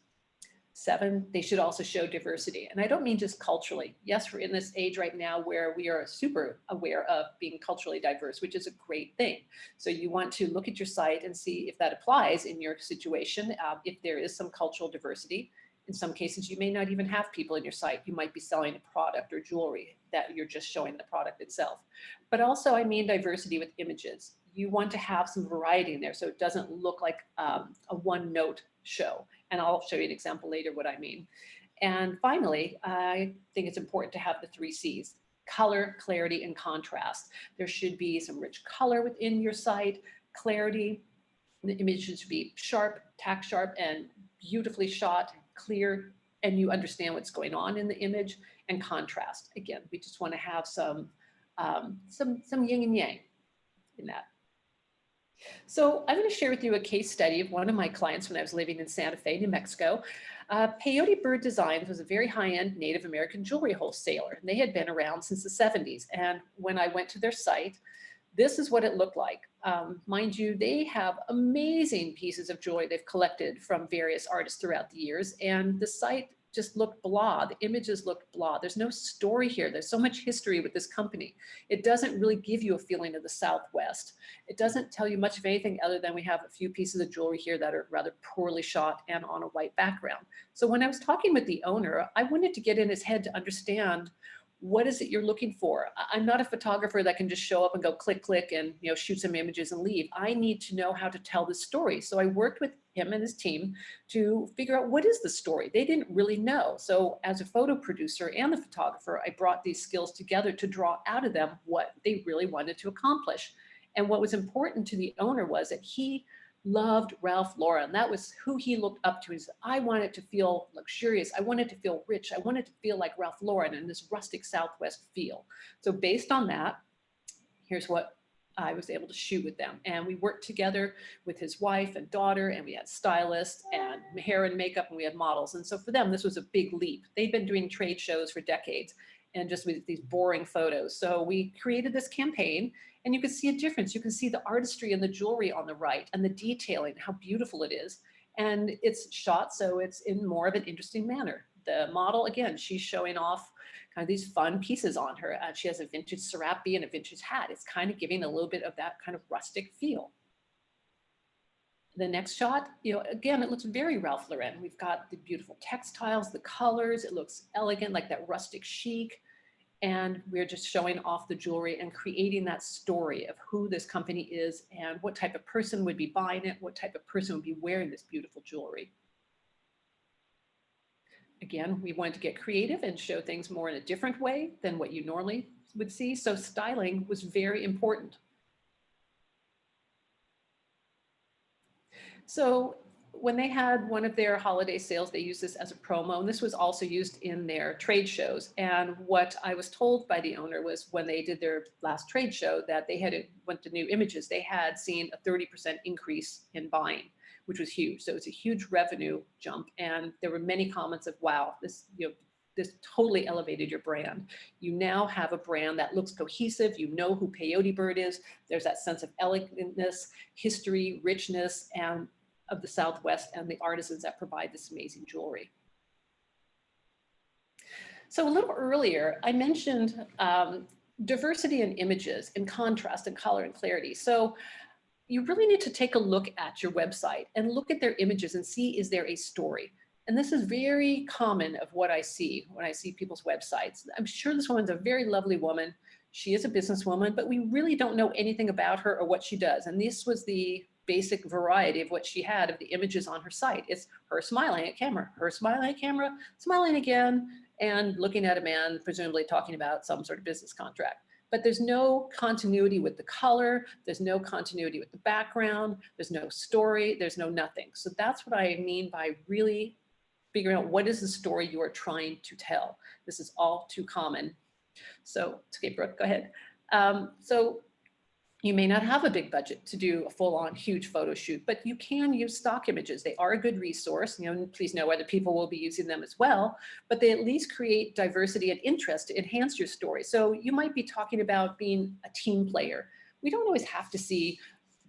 Seven, they should also show diversity. And I don't mean just culturally. Yes, we're in this age right now where we are super aware of being culturally diverse, which is a great thing. So you want to look at your site and see if that applies in your situation, if there is some cultural diversity. In some cases, you may not even have people in your site. You might be selling a product or jewelry that you're just showing the product itself. But also, I mean diversity with images. You want to have some variety in there so it doesn't look like a one-note show. And I'll show you an example later what I mean. And finally, I think it's important to have the 3 C's: color, clarity, and contrast. There should be some rich color within your site, clarity. The image should be sharp, tack sharp, and beautifully shot, clear, and you understand what's going on in the image. And contrast. Again, we just want to have some some yin and yang in that. So I'm going to share with you a case study of one of my clients when I was living in Santa Fe, New Mexico. Peyote Bird Designs was a very high-end Native American jewelry wholesaler, and they had been around since the 70s. And when I went to their site, this is what it looked like. Mind you, they have amazing pieces of jewelry they've collected from various artists throughout the years, and the site just looked blah. The images looked blah. There's no story here. There's so much history with this company. It doesn't really give you a feeling of the Southwest. It doesn't tell you much of anything other than we have a few pieces of jewelry here that are rather poorly shot and on a white background. So when I was talking with the owner, I wanted to get in his head to understand, what is it you're looking for? I'm not a photographer that can just show up and go click, click and shoot some images and leave. I need to know how to tell the story. So I worked with him and his team to figure out, what is the story? They didn't really know. So as a photo producer and the photographer, I brought these skills together to draw out of them what they really wanted to accomplish. And what was important to the owner was that he loved Ralph Lauren. That was who he looked up to. He said, I want it to feel luxurious. I want it to feel rich. I want it to feel like Ralph Lauren and this rustic Southwest feel. So based on that, here's what I was able to shoot with them. And we worked together with his wife and daughter, and we had stylists and hair and makeup, and we had models. And so for them, this was a big leap. They'd been doing trade shows for decades and just with these boring photos. So we created this campaign, and you can see a difference. You can see the artistry and the jewelry on the right and the detailing, how beautiful it is. And it's shot so it's in more of an interesting manner. The model, again, she's showing off kind of these fun pieces on her. She has a vintage serape and a vintage hat. It's kind of giving a little bit of that kind of rustic feel. The next shot, again, it looks very Ralph Lauren. We've got the beautiful textiles, the colors. It looks elegant, like that rustic chic. And we're just showing off the jewelry and creating that story of who this company is and what type of person would be buying it, what type of person would be wearing this beautiful jewelry. Again, we wanted to get creative and show things more in a different way than what you normally would see. So styling was very important. So when they had one of their holiday sales, they used this as a promo, and this was also used in their trade shows. And what I was told by the owner was, when they did their last trade show, that they had went to New Images, they had seen a 30% increase in buying, which was huge. So it's a huge revenue jump. And there were many comments of, wow, this, this totally elevated your brand. You now have a brand that looks cohesive. You know who Peyote Bird is. There's that sense of elegantness, history, richness, and of the Southwest and the artisans that provide this amazing jewelry. So a little earlier, I mentioned diversity in images, in contrast and color and clarity. So you really need to take a look at your website and look at their images and see, is there a story? And this is very common of what I see when I see people's websites. I'm sure this woman's a very lovely woman. She is a businesswoman, but we really don't know anything about her or what she does. And this was the basic variety of what she had of the images on her site. It's her smiling at camera, her smiling at camera, smiling again, and looking at a man, presumably talking about some sort of business contract. But there's no continuity with the color. There's no continuity with the background. There's no story. There's no nothing. So that's what I mean by really figuring out, what is the story you are trying to tell? This is all too common. So, okay, Brooke, go ahead. So you may not have a big budget to do a full-on huge photo shoot, but you can use stock images. They are a good resource. Please know other people will be using them as well, but they at least create diversity and interest to enhance your story. So you might be talking about being a team player. We don't always have to see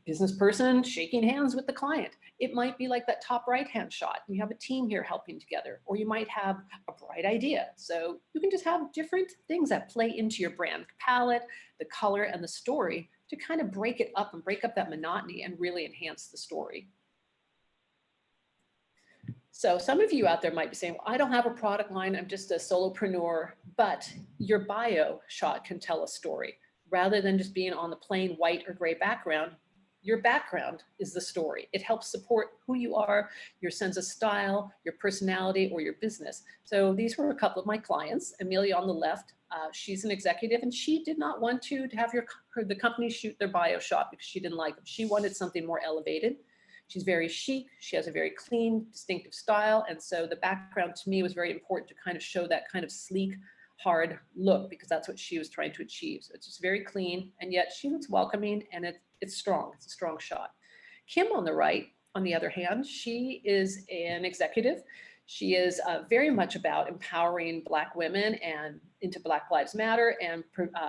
business person shaking hands with the client. It might be like that top right-hand shot. You have a team here helping together, or you might have a bright idea. So you can just have different things that play into your brand palette, the color, and the story to kind of break it up and break up that monotony and really enhance the story. So some of you out there might be saying, well, I don't have a product line, I'm just a solopreneur, but your bio shot can tell a story. Rather than just being on the plain white or gray background, your background is the story. It helps support who you are, your sense of style, your personality, or your business. So these were a couple of my clients. Amelia on the left, she's an executive, and she did not want to have the company shoot their bio shot because she didn't like them. She wanted something more elevated. She's very chic. She has a very clean, distinctive style. And so the background to me was very important to kind of show that kind of sleek, hard look, because that's what she was trying to achieve. So it's just very clean, and yet she looks welcoming, and it's strong. It's a strong shot. Kim on the right, on the other hand, she is an executive. She is very much about empowering Black women and into Black Lives Matter, and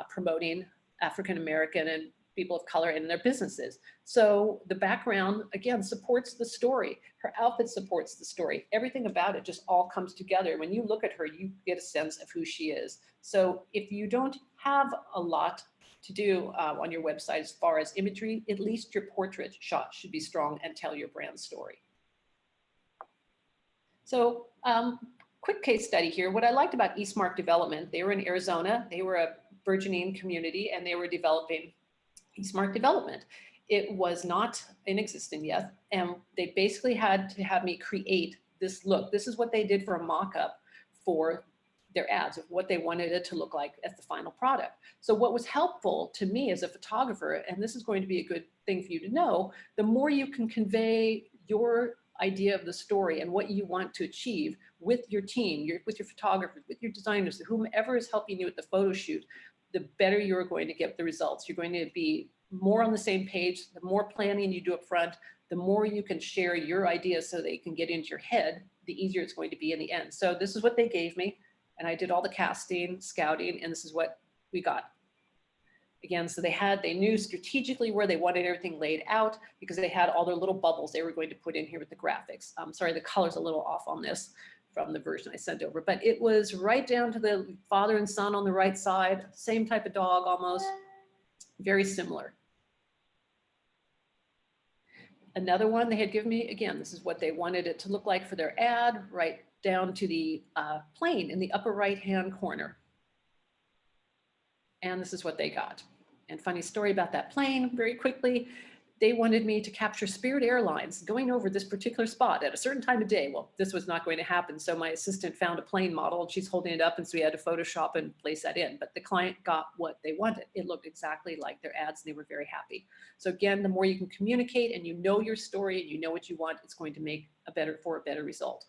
promoting African American and people of color in their businesses. So the background, again, supports the story. Her outfit supports the story. Everything about it just all comes together. When you look at her, you get a sense of who she is. So if you don't have a lot to do on your website as far as imagery, at least your portrait shot should be strong and tell your brand story. So quick case study here. What I liked about Eastmark development, they were in Arizona. They were a burgeoning community, and they were developing Eastmark development. It was not in existence yet, and they basically had to have me create this look. This is what they did for a mock-up for their ads of what they wanted it to look like as the final product. So what was helpful to me as a photographer, and this is going to be a good thing for you to know, the more you can convey your idea of the story and what you want to achieve with your team, with your photographers, with your designers, whomever is helping you with the photo shoot, the better you're going to get the results. You're going to be more on the same page. The more planning you do up front, the more you can share your ideas so they can get into your head, the easier it's going to be in the end. So this is what they gave me, and I did all the casting, scouting, and this is what we got. Again, so they knew strategically where they wanted everything laid out, because they had all their little bubbles they were going to put in here with the graphics. I'm sorry, the color's a little off on this from the version I sent over, but it was right down to the father and son on the right side, same type of dog almost, very similar. Another one they had given me, again, this is what they wanted it to look like for their ad, right down to the plane in the upper right-hand corner. And this is what they got. And funny story about that plane, very quickly, they wanted me to capture Spirit Airlines going over this particular spot at a certain time of day. Well, this was not going to happen. So my assistant found a plane model, and she's holding it up, and so we had to Photoshop and place that in. But the client got what they wanted. It looked exactly like their ads, and they were very happy. So again, the more you can communicate and you know your story and you know what you want, it's going to make a better result.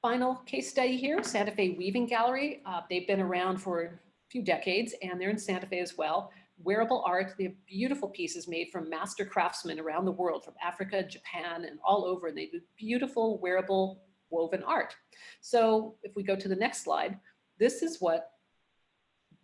Final case study here, Santa Fe Weaving Gallery. They've been around for a few decades, and they're in Santa Fe as well. Wearable art, they have beautiful pieces made from master craftsmen around the world, from Africa, Japan, and all over, and they do beautiful wearable woven art. So if we go to the next slide, this is what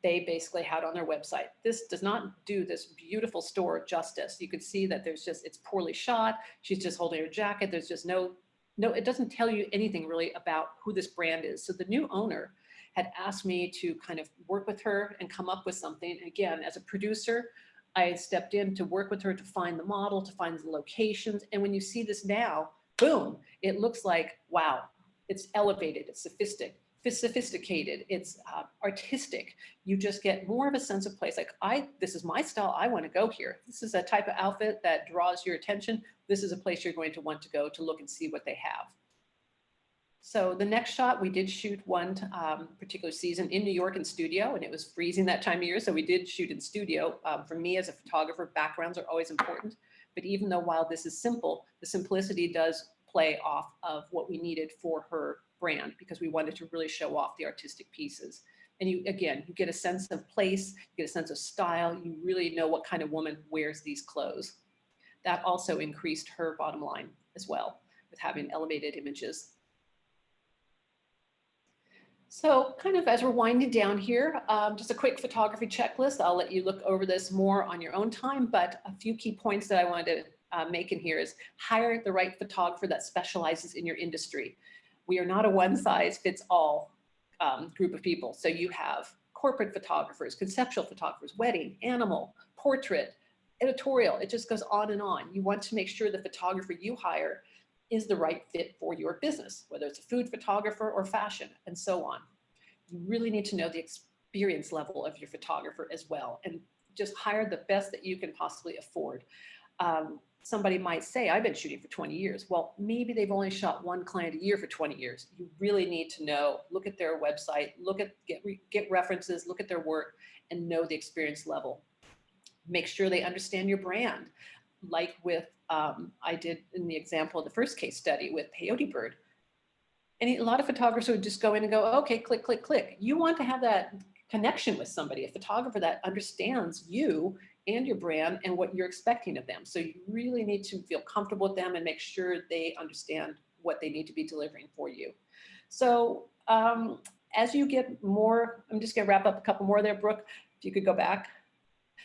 they basically had on their website. This does not do this beautiful store justice. You can see that it's poorly shot. She's just holding her jacket. There's just no, it doesn't tell you anything really about who this brand is. So the new owner had asked me to kind of work with her and come up with something. Again, as a producer, I stepped in to work with her to find the model, to find the locations. And when you see this now, boom, it looks like, wow, it's elevated, it's sophisticated, it's artistic. You just get more of a sense of place. Like, this is my style, I want to go here. This is a type of outfit that draws your attention. This is a place you're going to want to go to look and see what they have. So the next shot, we did shoot one particular season in New York in studio, and it was freezing that time of year. So we did shoot in studio. For me as a photographer, backgrounds are always important. But even though while this is simple, the simplicity does play off of what we needed for her brand, because we wanted to really show off the artistic pieces. And you get a sense of place, you get a sense of style. You really know what kind of woman wears these clothes. That also increased her bottom line as well, with having elevated images. So kind of as we're winding down here, just a quick photography checklist. I'll let you look over this more on your own time, but a few key points that I wanted to make in here is hire the right photographer that specializes in your industry. We are not a one-size-fits-all group of people. So you have corporate photographers, conceptual photographers, wedding, animal, portrait, editorial. It just goes on and on. You want to make sure the photographer you hire is the right fit for your business, whether it's a food photographer or fashion, and so on. You really need to know the experience level of your photographer as well, and just hire the best that you can possibly afford. Somebody might say, I've been shooting for 20 years. Well, maybe they've only shot one client a year for 20 years. You really need to know, look at their website, get references, look at their work, and know the experience level. Make sure they understand your brand. Like with, I did in the example of the first case study with Peyote Bird. And a lot of photographers would just go in and go, okay, click, click, click. You want to have that connection with somebody, a photographer that understands you and your brand and what you're expecting of them. So you really need to feel comfortable with them and make sure they understand what they need to be delivering for you. So as you get more, I'm just gonna wrap up a couple more there, Brooke, if you could go back.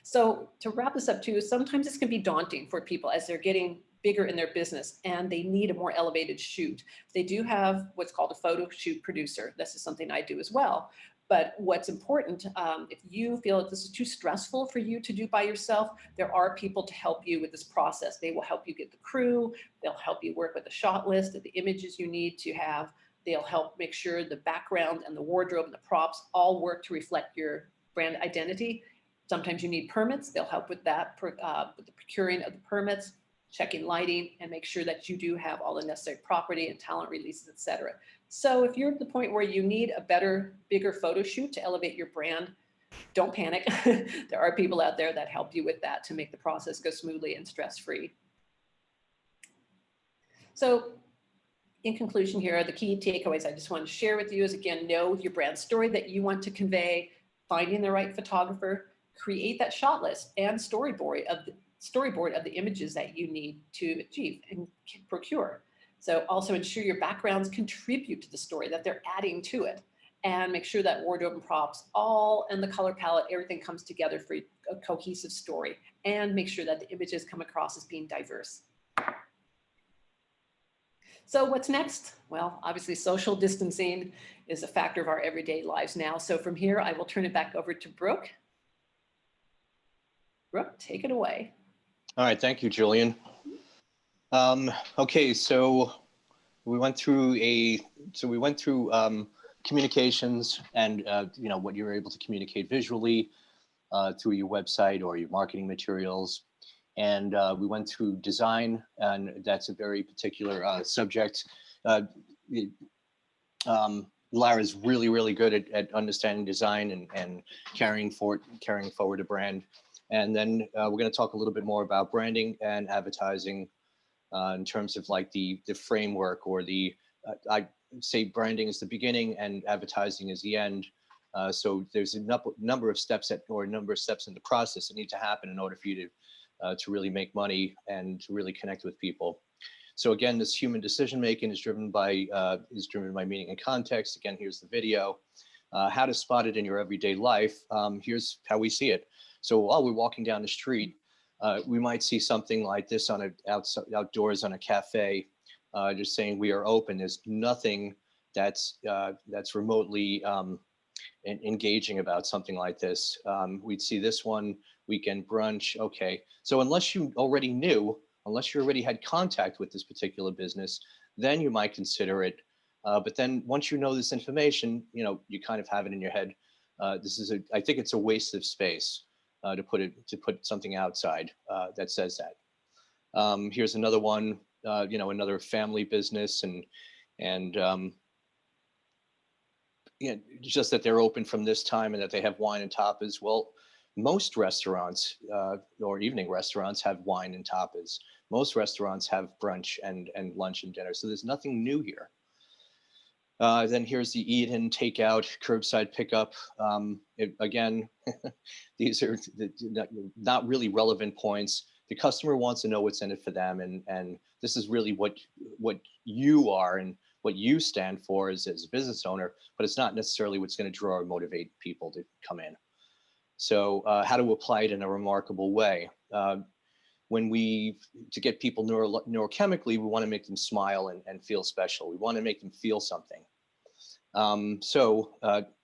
So to wrap this up too, sometimes this can be daunting for people as they're getting bigger in their business and they need a more elevated shoot. They do have what's called a photo shoot producer. This is something I do as well. But what's important, if you feel that this is too stressful for you to do by yourself, there are people to help you with this process. They will help you get the crew. They'll help you work with the shot list of the images you need to have. They'll help make sure the background and the wardrobe and the props all work to reflect your brand identity. Sometimes you need permits. They'll help with that, with the procuring of the permits, checking lighting, and make sure that you do have all the necessary property and talent releases, et cetera. So if you're at the point where you need a better, bigger photo shoot to elevate your brand, don't panic. There are people out there that help you with that to make the process go smoothly and stress-free. So in conclusion here, the key takeaways I just want to share with you is, again, know your brand story that you want to convey, finding the right photographer, create that shot list and storyboard of the images that you need to achieve and procure. So also ensure your backgrounds contribute to the story, that they're adding to it, and make sure that wardrobe and props all and the color palette, everything comes together for a cohesive story, and make sure that the images come across as being diverse. So what's next? Well, obviously social distancing is a factor of our everyday lives now. So from here, I will turn it back over to Brooke. Brooke, take it away. All right, thank you, Julian. Okay, so we went through communications and you know, what you're able to communicate visually through your website or your marketing materials, and we went through design, and that's a very particular subject. Lara's really good at understanding design and carrying forward a brand. And then we're going to talk a little bit more about branding and advertising in terms of like the framework, or I say branding is the beginning and advertising is the end. So there's a number of steps in the process that need to happen in order for you to really make money and to really connect with people. So again, this human decision making is driven by meaning and context. Again, here's the video. How to spot it in your everyday life. Here's how we see it. So while we're walking down the street, we might see something like this on outdoors on a cafe, just saying we are open. There's nothing that's remotely engaging about something like this. We'd see this one, weekend brunch. Okay, so unless you already had contact with this particular business, then you might consider it. But then once you know this information, you know, you kind of have it in your head. I think it's a waste of space to put something outside that says that. Here's another one, you know, another family business, and you know, just that they're open from this time and that they have wine and tapas. Well, most restaurants or evening restaurants have wine and tapas. Most restaurants have brunch and lunch and dinner. So there's nothing new here. Then here's the eat in, take out, curbside pickup. Again, these are not really relevant points. The customer wants to know what's in it for them, and this is really what you are and what you stand for as a business owner, but it's not necessarily what's going to draw or motivate people to come in. So how to apply it in a remarkable way. To get people neurochemically, we want to make them smile and feel special. We want to make them feel something.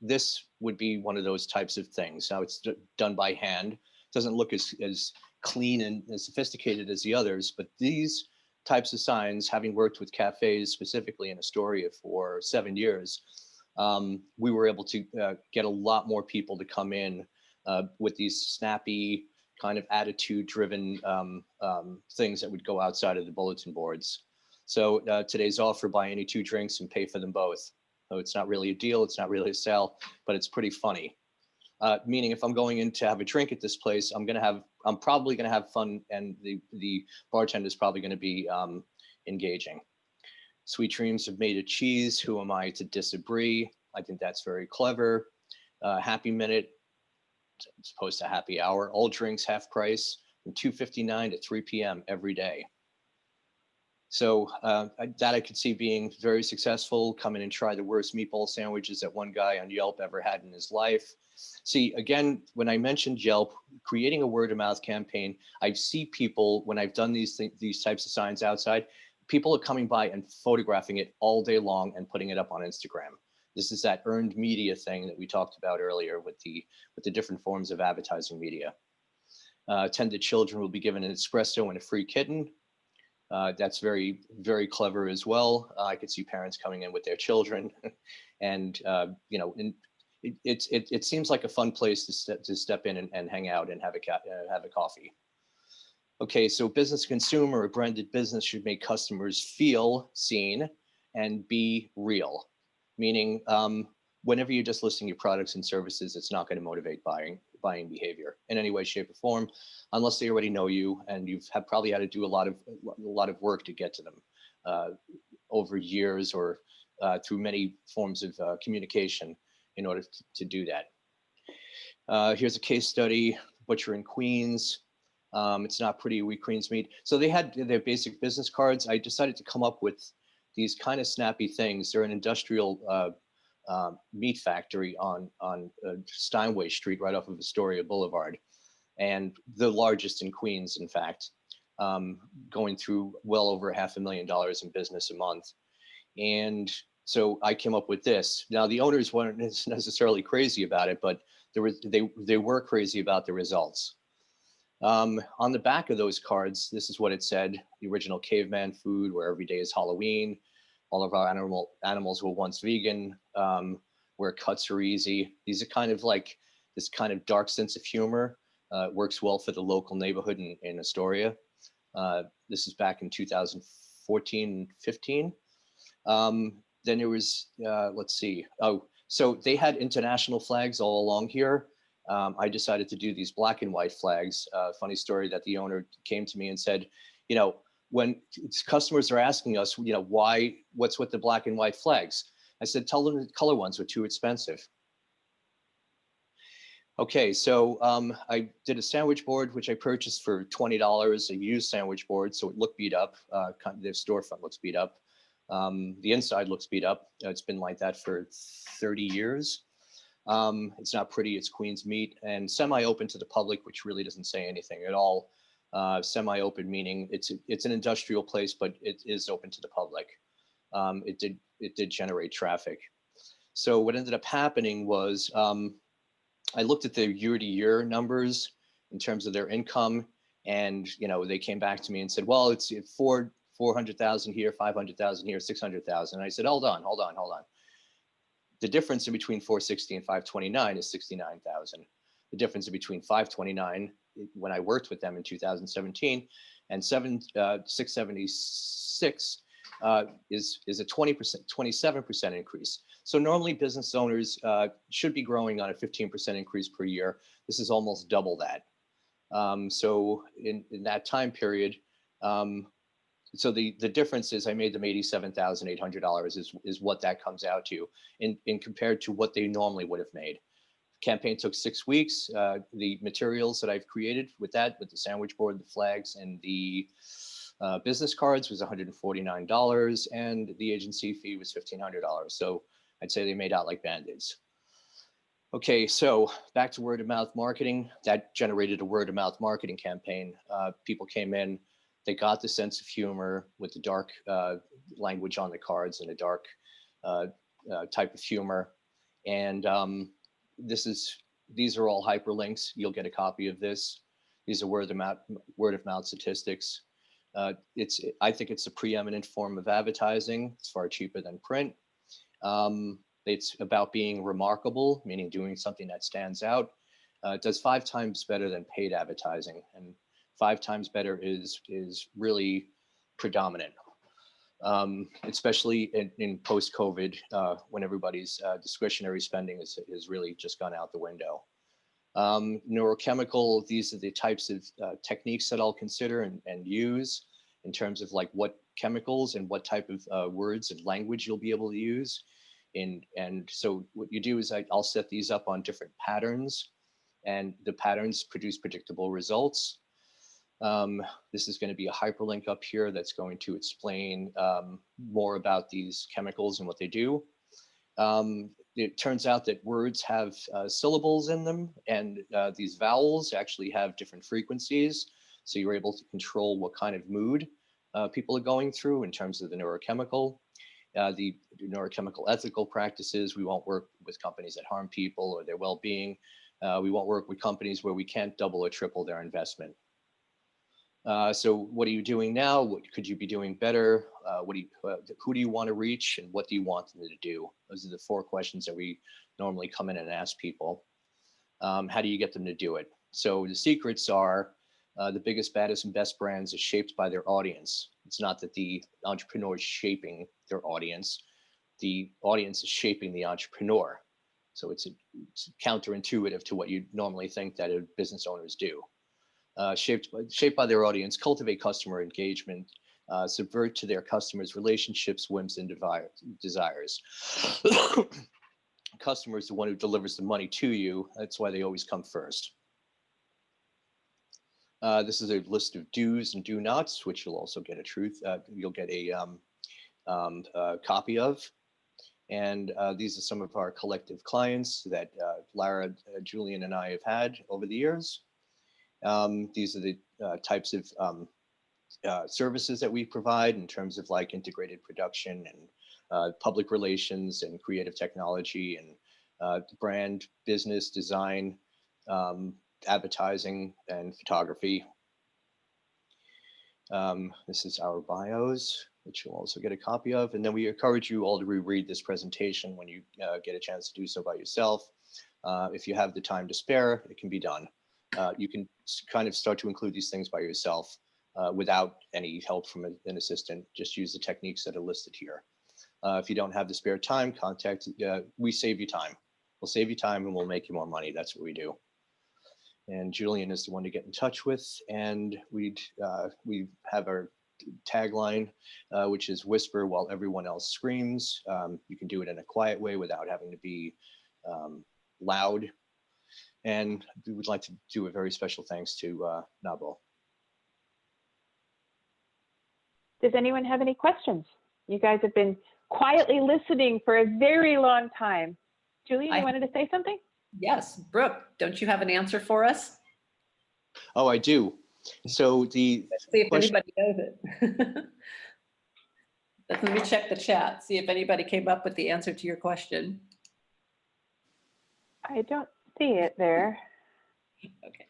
This would be one of those types of things. Now it's done by hand. It doesn't look as clean and as sophisticated as the others, but these types of signs, having worked with cafes specifically in Astoria for 7 years, we were able to get a lot more people to come in with these snappy, kind of attitude-driven things that would go outside of the bulletin boards. So today's offer: buy any 2 drinks and pay for them both. So it's not really a deal, it's not really a sale, but it's pretty funny. Meaning, if I'm going in to have a drink at this place, I'm probably gonna have fun, and the bartender is probably gonna be engaging. Sweet dreams have made of cheese. Who am I to disagree? I think that's very clever. Happy minute, as opposed to happy hour. All drinks half price from 2:59 to 3 p.m. every day. So that I could see being very successful. Come in and try the worst meatball sandwiches that one guy on Yelp ever had in his life. See, again, when I mentioned Yelp, creating a word of mouth campaign, I see people, when I've done these types of signs outside, people are coming by and photographing it all day long and putting it up on Instagram. This is that earned media thing that we talked about earlier with the different forms of advertising media. Attended children will be given an espresso and a free kitten. That's very, very clever as well. I could see parents coming in with their children, and you know, it seems like a fun place to step in and hang out and have a coffee. Okay, so business consumer, a branded business should make customers feel seen and be real, meaning whenever you're just listing your products and services, it's not going to motivate buying behavior in any way, shape, or form, unless they already know you and you've probably had to do a lot of work to get to them over years or through many forms of communication in order to do that. Here's a case study: butcher in Queens. It's not pretty, we Queens meat. So they had their basic business cards. I decided to come up with these kind of snappy things. They're an industrial meat factory on Steinway Street, right off of Astoria Boulevard, and the largest in Queens, in fact, going through well over $500,000 in business a month. And so I came up with this. Now the owners weren't necessarily crazy about it, but they were crazy about the results. On the back of those cards, this is what it said: the original caveman food, where every day is Halloween. All of our animals were once vegan, where cuts are easy. These are kind of like this kind of dark sense of humor. Works well for the local neighborhood in Astoria. This is back in 2014 and 15. Then there was, let's see. Oh, so they had international flags all along here. I decided to do these black and white flags. Funny story that the owner came to me and said, you know, when customers are asking us, you know, what's with the black and white flags? I said, tell them the color ones were too expensive. Okay, so I did a sandwich board, which I purchased for $20, a used sandwich board. So it looked beat up. The storefront looks beat up. The inside looks beat up. It's been like that for 30 years. It's not pretty, it's Queens meat, and semi-open to the public, which really doesn't say anything at all. Semi-open meaning it's an industrial place, but it is open to the public. It did generate traffic. So what ended up happening was I looked at the year-to-year numbers in terms of their income, and you know, they came back to me and said, well, it's 400,000 here, 500,000 here, 600,000. And I said, hold on. The difference in between 460 and 529 is 69,000. The difference in between 529 when I worked with them in 2017 and 676 is a 27% increase. So normally business owners should be growing on a 15% increase per year. This is almost double that. So in that time period, so the difference is I made them $87,800 is what that comes out to in compared to what they normally would have made. Campaign took 6 weeks. The materials that I've created with the sandwich board, the flags, and the business cards was $149, and the agency fee was $1,500. So I'd say they made out like bandits. Okay, so back to word of mouth marketing. That generated a word of mouth marketing campaign. People came in, they got the sense of humor with the dark language on the cards and a dark type of humor. And these are all hyperlinks. You'll get a copy of this. These are word of mouth statistics. I think it's a preeminent form of advertising. It's far cheaper than print. It's about being remarkable, meaning doing something that stands out. It does 5 times better than paid advertising, and 5 times better is really predominant, especially in post-COVID when everybody's discretionary spending has really just gone out the window. Neurochemical, these are the types of techniques that I'll consider and use in terms of like what chemicals and what type of words and language you'll be able to use. And so what you do is I'll set these up on different patterns, and the patterns produce predictable results. This is going to be a hyperlink up here that's going to explain more about these chemicals and what they do. It turns out that words have syllables in them, and these vowels actually have different frequencies. So you're able to control what kind of mood people are going through in terms of the neurochemical. The neurochemical ethical practices, we won't work with companies that harm people or their well-being. We won't work with companies where we can't double or triple their investment. So what are you doing now? What could you be doing better? Who do you want to reach, and what do you want them to do? Those are the 4 questions that we normally come in and ask people. How do you get them to do it? So the secrets are the biggest, baddest, and best brands are shaped by their audience. It's not that the entrepreneur is shaping their audience. The audience is shaping the entrepreneur. So it's counterintuitive to what you normally think that business owners do. Shaped by their audience, cultivate customer engagement, subvert to their customers' relationships, whims, and desires. Customer is the one who delivers the money to you. That's why they always come first. This is a list of do's and do nots, which you'll also get you'll get a copy of. And these are some of our collective clients that Lara, Julian, and I have had over the years. These are the types of services that we provide in terms of like integrated production and public relations and creative technology and brand, business, design, advertising, and photography. This is our bios, which you'll also get a copy of. And then we encourage you all to reread this presentation when you get a chance to do so by yourself. If you have the time to spare, it can be done. You can kind of start to include these things by yourself without any help from an assistant. Just use the techniques that are listed here. If you don't have the spare time, we save you time. We'll save you time and we'll make you more money. That's what we do. And Julian is the one to get in touch with. And we have our tagline, which is whisper while everyone else screams. You can do it in a quiet way without having to be loud. And we would like to do a very special thanks to NAWBO. Does anyone have any questions? You guys have been quietly listening for a very long time. Julian, you wanted to say something? Yes, Brooke, don't you have an answer for us? Oh, I do. So Let's see if anybody knows it. Let me check the chat, see if anybody came up with the answer to your question. I don't see it there. Okay.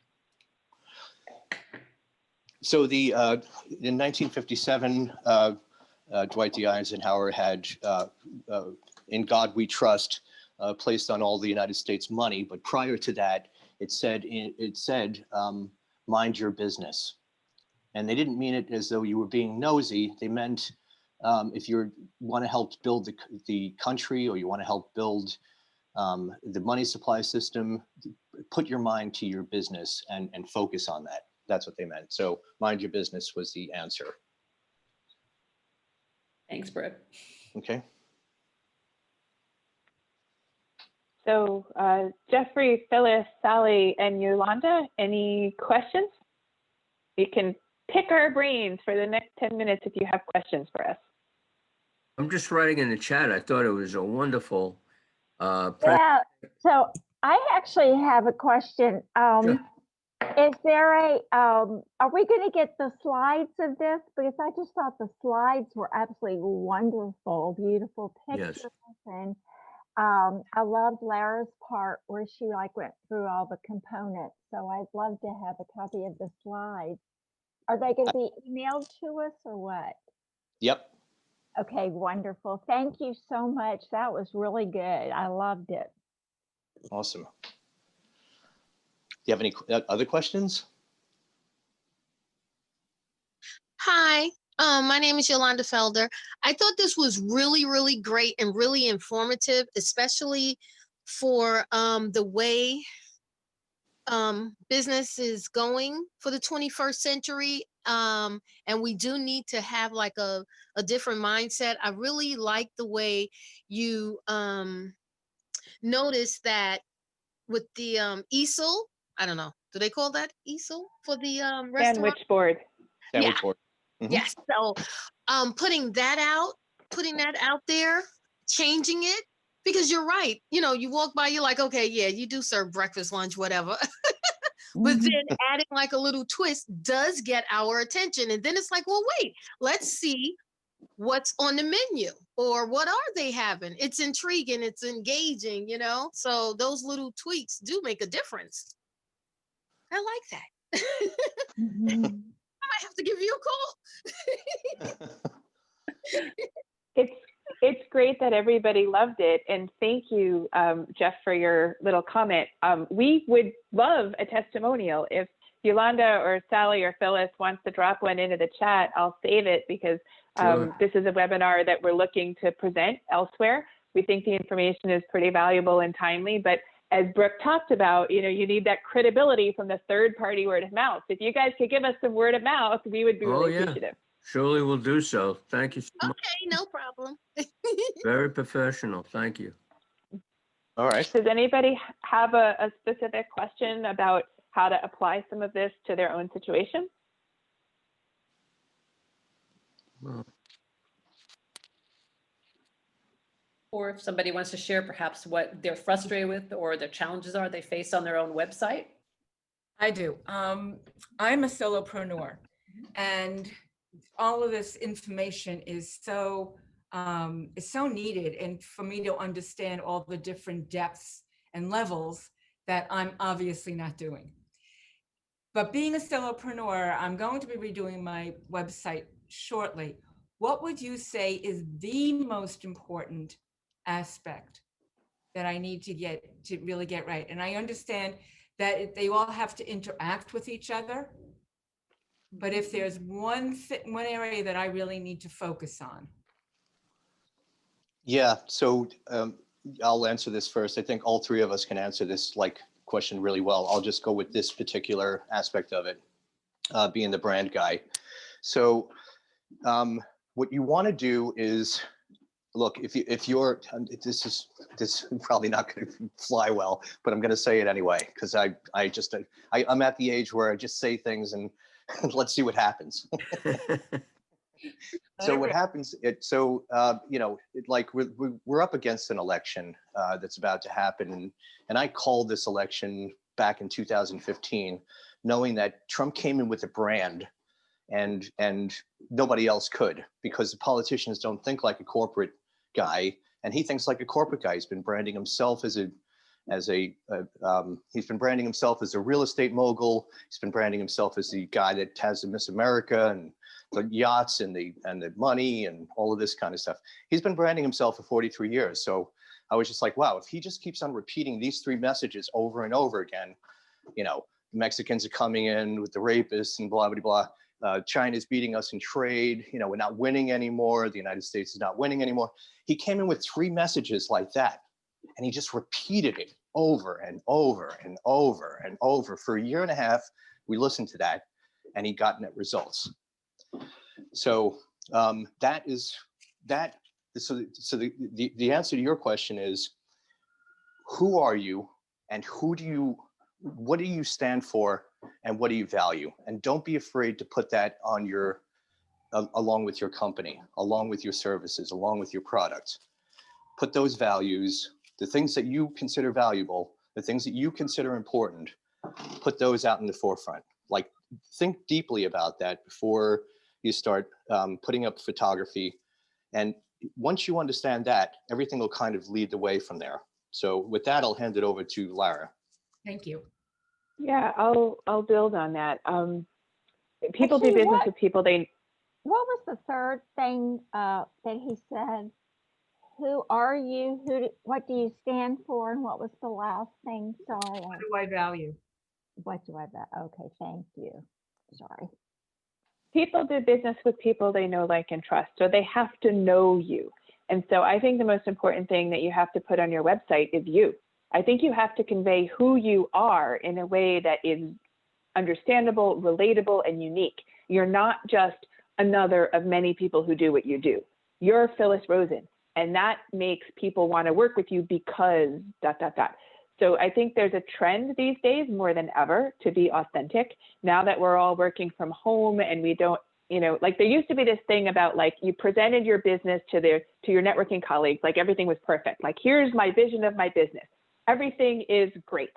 So in 1957, Dwight D. Eisenhower had "In God We Trust" placed on all the United States money, but prior to that, it said "Mind your business," and they didn't mean it as though you were being nosy. They meant if you want to help build the country, or you want to help build the money supply system, put your mind to your business and focus on that. That's what they meant. So mind your business was the answer. Thanks, Brooke. Okay. So Jeffrey, Phyllis, Sally, and Yolanda, any questions? You can pick our brains for the next 10 minutes if you have questions for us. I'm just writing in the chat. I thought it was a wonderful Yeah, so I actually have a question. Sure. Is there are we going to get the slides of this? Because I just thought the slides were absolutely wonderful, beautiful pictures. Yes. And I loved Lara's part where she like went through all the components. So I'd love to have a copy of the slides. Are they going to be emailed to us or what? Yep. Okay, wonderful. Thank you so much. That was really good. I loved it. Awesome. Do you have any other questions? Hi, my name is Yolanda Felder. I thought this was really, really great and really informative, especially for the way business is going for the 21st century. And we do need to have like a different mindset. I really like the way you notice that with the easel. I don't know. Do they call that easel for the restaurant? Sandwich board. Sandwich Yeah. board. Yes. So putting that out there, changing it, because you're right. You know, you walk by, you're like, okay, yeah, you do serve breakfast, lunch, whatever. But then adding like a little twist does get our attention. And then it's like, well, wait, let's see what's on the menu or what are they having? It's intriguing, it's engaging, you know? So those little tweaks do make a difference. I like that. Mhm. I might have to give you a call. It's great that everybody loved it, and thank you, Jeff, for your little comment. We would love a testimonial. If Yolanda or Sally or Phyllis wants to drop one into the chat, I'll save it because Sure. this is a webinar that we're looking to present elsewhere. We think the information is pretty valuable and timely, but as Brooke talked about, you know, you need that credibility from the third-party word of mouth. If you guys could give us some word of mouth, we would be really appreciative. Surely will do so. Thank you so much. Okay, no problem. Very professional. Thank you. All right. Does anybody have a specific question about how to apply some of this to their own situation? Well, Or if somebody wants to share perhaps what they're frustrated with or the challenges are they face on their own website. I do. I'm a solopreneur, and all of this information is so needed, and for me to understand all the different depths and levels that I'm obviously not doing. But being a solopreneur, I'm going to be redoing my website shortly. What would you say is the most important aspect that I need to really get right? And I understand that they all have to interact with each other. But if there's one area that I really need to focus on. Yeah, so I'll answer this first. I think all three of us can answer this question really well. I'll just go with this particular aspect of it, being the brand guy. So what you want to do is, look, if you're, this is probably not going to fly well, but I'm going to say it anyway, because I'm at the age where I just say things and let's see what happens. So what happens? We're up against an election that's about to happen, and I called this election back in 2015, knowing that Trump came in with a brand, and nobody else could, because the politicians don't think like a corporate guy, and he thinks like a corporate guy. He's been branding himself as he's been branding himself as a real estate mogul. He's been branding himself as the guy that has the Miss America and the yachts and the money and all of this kind of stuff. He's been branding himself for 43 years. So I was just like, wow, if he just keeps on repeating these three messages over and over again, you know, Mexicans are coming in with the rapists and blah, blah, blah. China's beating us in trade. You know, we're not winning anymore. The United States is not winning anymore. He came in with three messages like that, and he just repeated it over and over and over and over for a year and a half. We listened to that, and he got net results. So the answer to your question is, who are you, and what do you stand for, and what do you value? And don't be afraid to put that on along with your company, along with your services, along with your products. Put those values, the things that you consider valuable, the things that you consider important, put those out in the forefront. Like, think deeply about that before you start putting up photography. And once you understand that, everything will kind of lead the way from there. So with that, I'll hand it over to Lara. Thank you. Yeah, I'll build on that. People do Actually, business with people they. What was the third thing that he said? Who are you? What do you stand for? And what was the last thing? Sorry. What do I value? What do I value? Okay, thank you. Sorry. People do business with people they know, like, and trust, so they have to know you. And so I think the most important thing that you have to put on your website is you. I think you have to convey who you are in a way that is understandable, relatable, and unique. You're not just another of many people who do what you do. You're Phyllis Rosen, and that makes people want to work with you because ... So I think there's a trend these days more than ever to be authentic. Now that we're all working from home and we don't, like there used to be this thing about like you presented your business to your networking colleagues, like everything was perfect. Like, here's my vision of my business. Everything is great.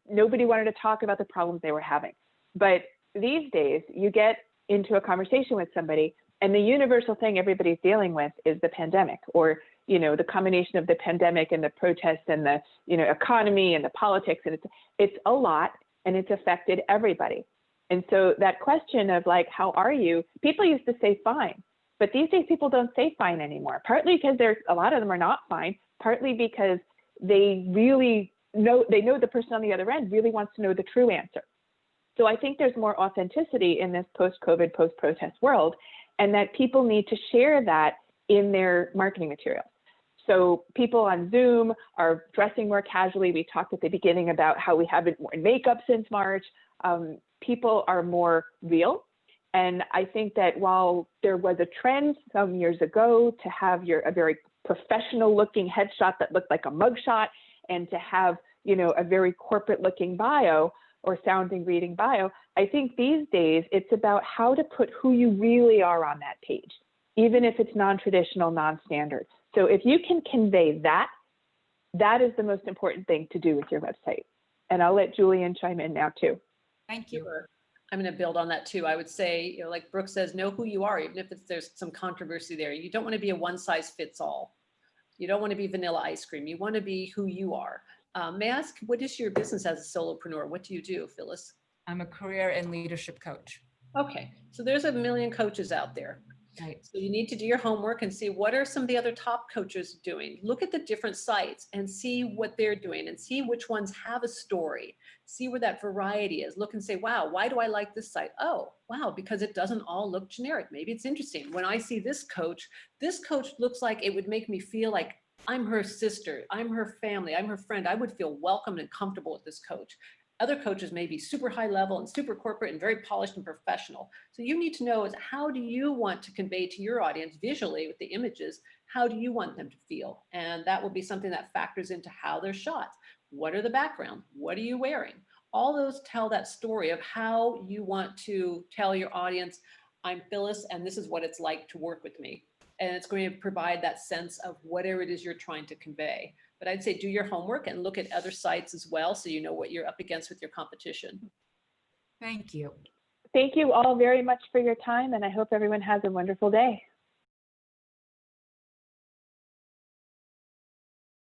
Nobody wanted to talk about the problems they were having. But these days you get into a conversation with somebody and the universal thing everybody's dealing with is the pandemic, or the combination of the pandemic and the protests and the, economy and the politics. And it's a lot and it's affected everybody. And so that question of like, how are you? People used to say fine, but these days people don't say fine anymore, partly because a lot of them are not fine, partly because they really know, the person on the other end really wants to know the true answer. So I think there's more authenticity in this post-COVID, post-protest world, and that people need to share that in their marketing materials. So people on Zoom are dressing more casually. We talked at the beginning about how we haven't worn makeup since March. People are more real. And I think that while there was a trend some years ago to have a very professional looking headshot that looked like a mugshot and to have, a very corporate looking bio or sounding reading bio, I think these days it's about how to put who you really are on that page, even if it's non-traditional, non-standard. So if you can convey that, that is the most important thing to do with your website. And I'll let Julian chime in now too. Thank you. Sure. I'm going to build on that too. I would say, like Brooke says, know who you are, even if there's some controversy there. You don't want to be a one size fits all. You don't want to be vanilla ice cream. You want to be who you are. May I ask, what is your business as a solopreneur? What do you do, Phyllis? I'm a career and leadership coach. Okay, so there's a million coaches out there. Right. So you need to do your homework and see what are some of the other top coaches doing. Look at the different sites and see what they're doing and see which ones have a story. See where that variety is. Look and say, wow, why do I like this site? Oh, wow, because it doesn't all look generic. Maybe it's interesting. When I see this coach looks like it would make me feel like I'm her sister, I'm her family, I'm her friend. I would feel welcome and comfortable with this coach. Other coaches may be super high level and super corporate and very polished and professional. So you need to know is how do you want to convey to your audience visually with the images, how do you want them to feel? And that will be something that factors into how they're shot. What are the background? What are you wearing? All those tell that story of how you want to tell your audience, I'm Phyllis and this is what it's like to work with me. And it's going to provide that sense of whatever it is you're trying to convey. But I'd say do your homework and look at other sites as well so you know what you're up against with your competition. Thank you. Thank you all very much for your time, and I hope everyone has a wonderful day.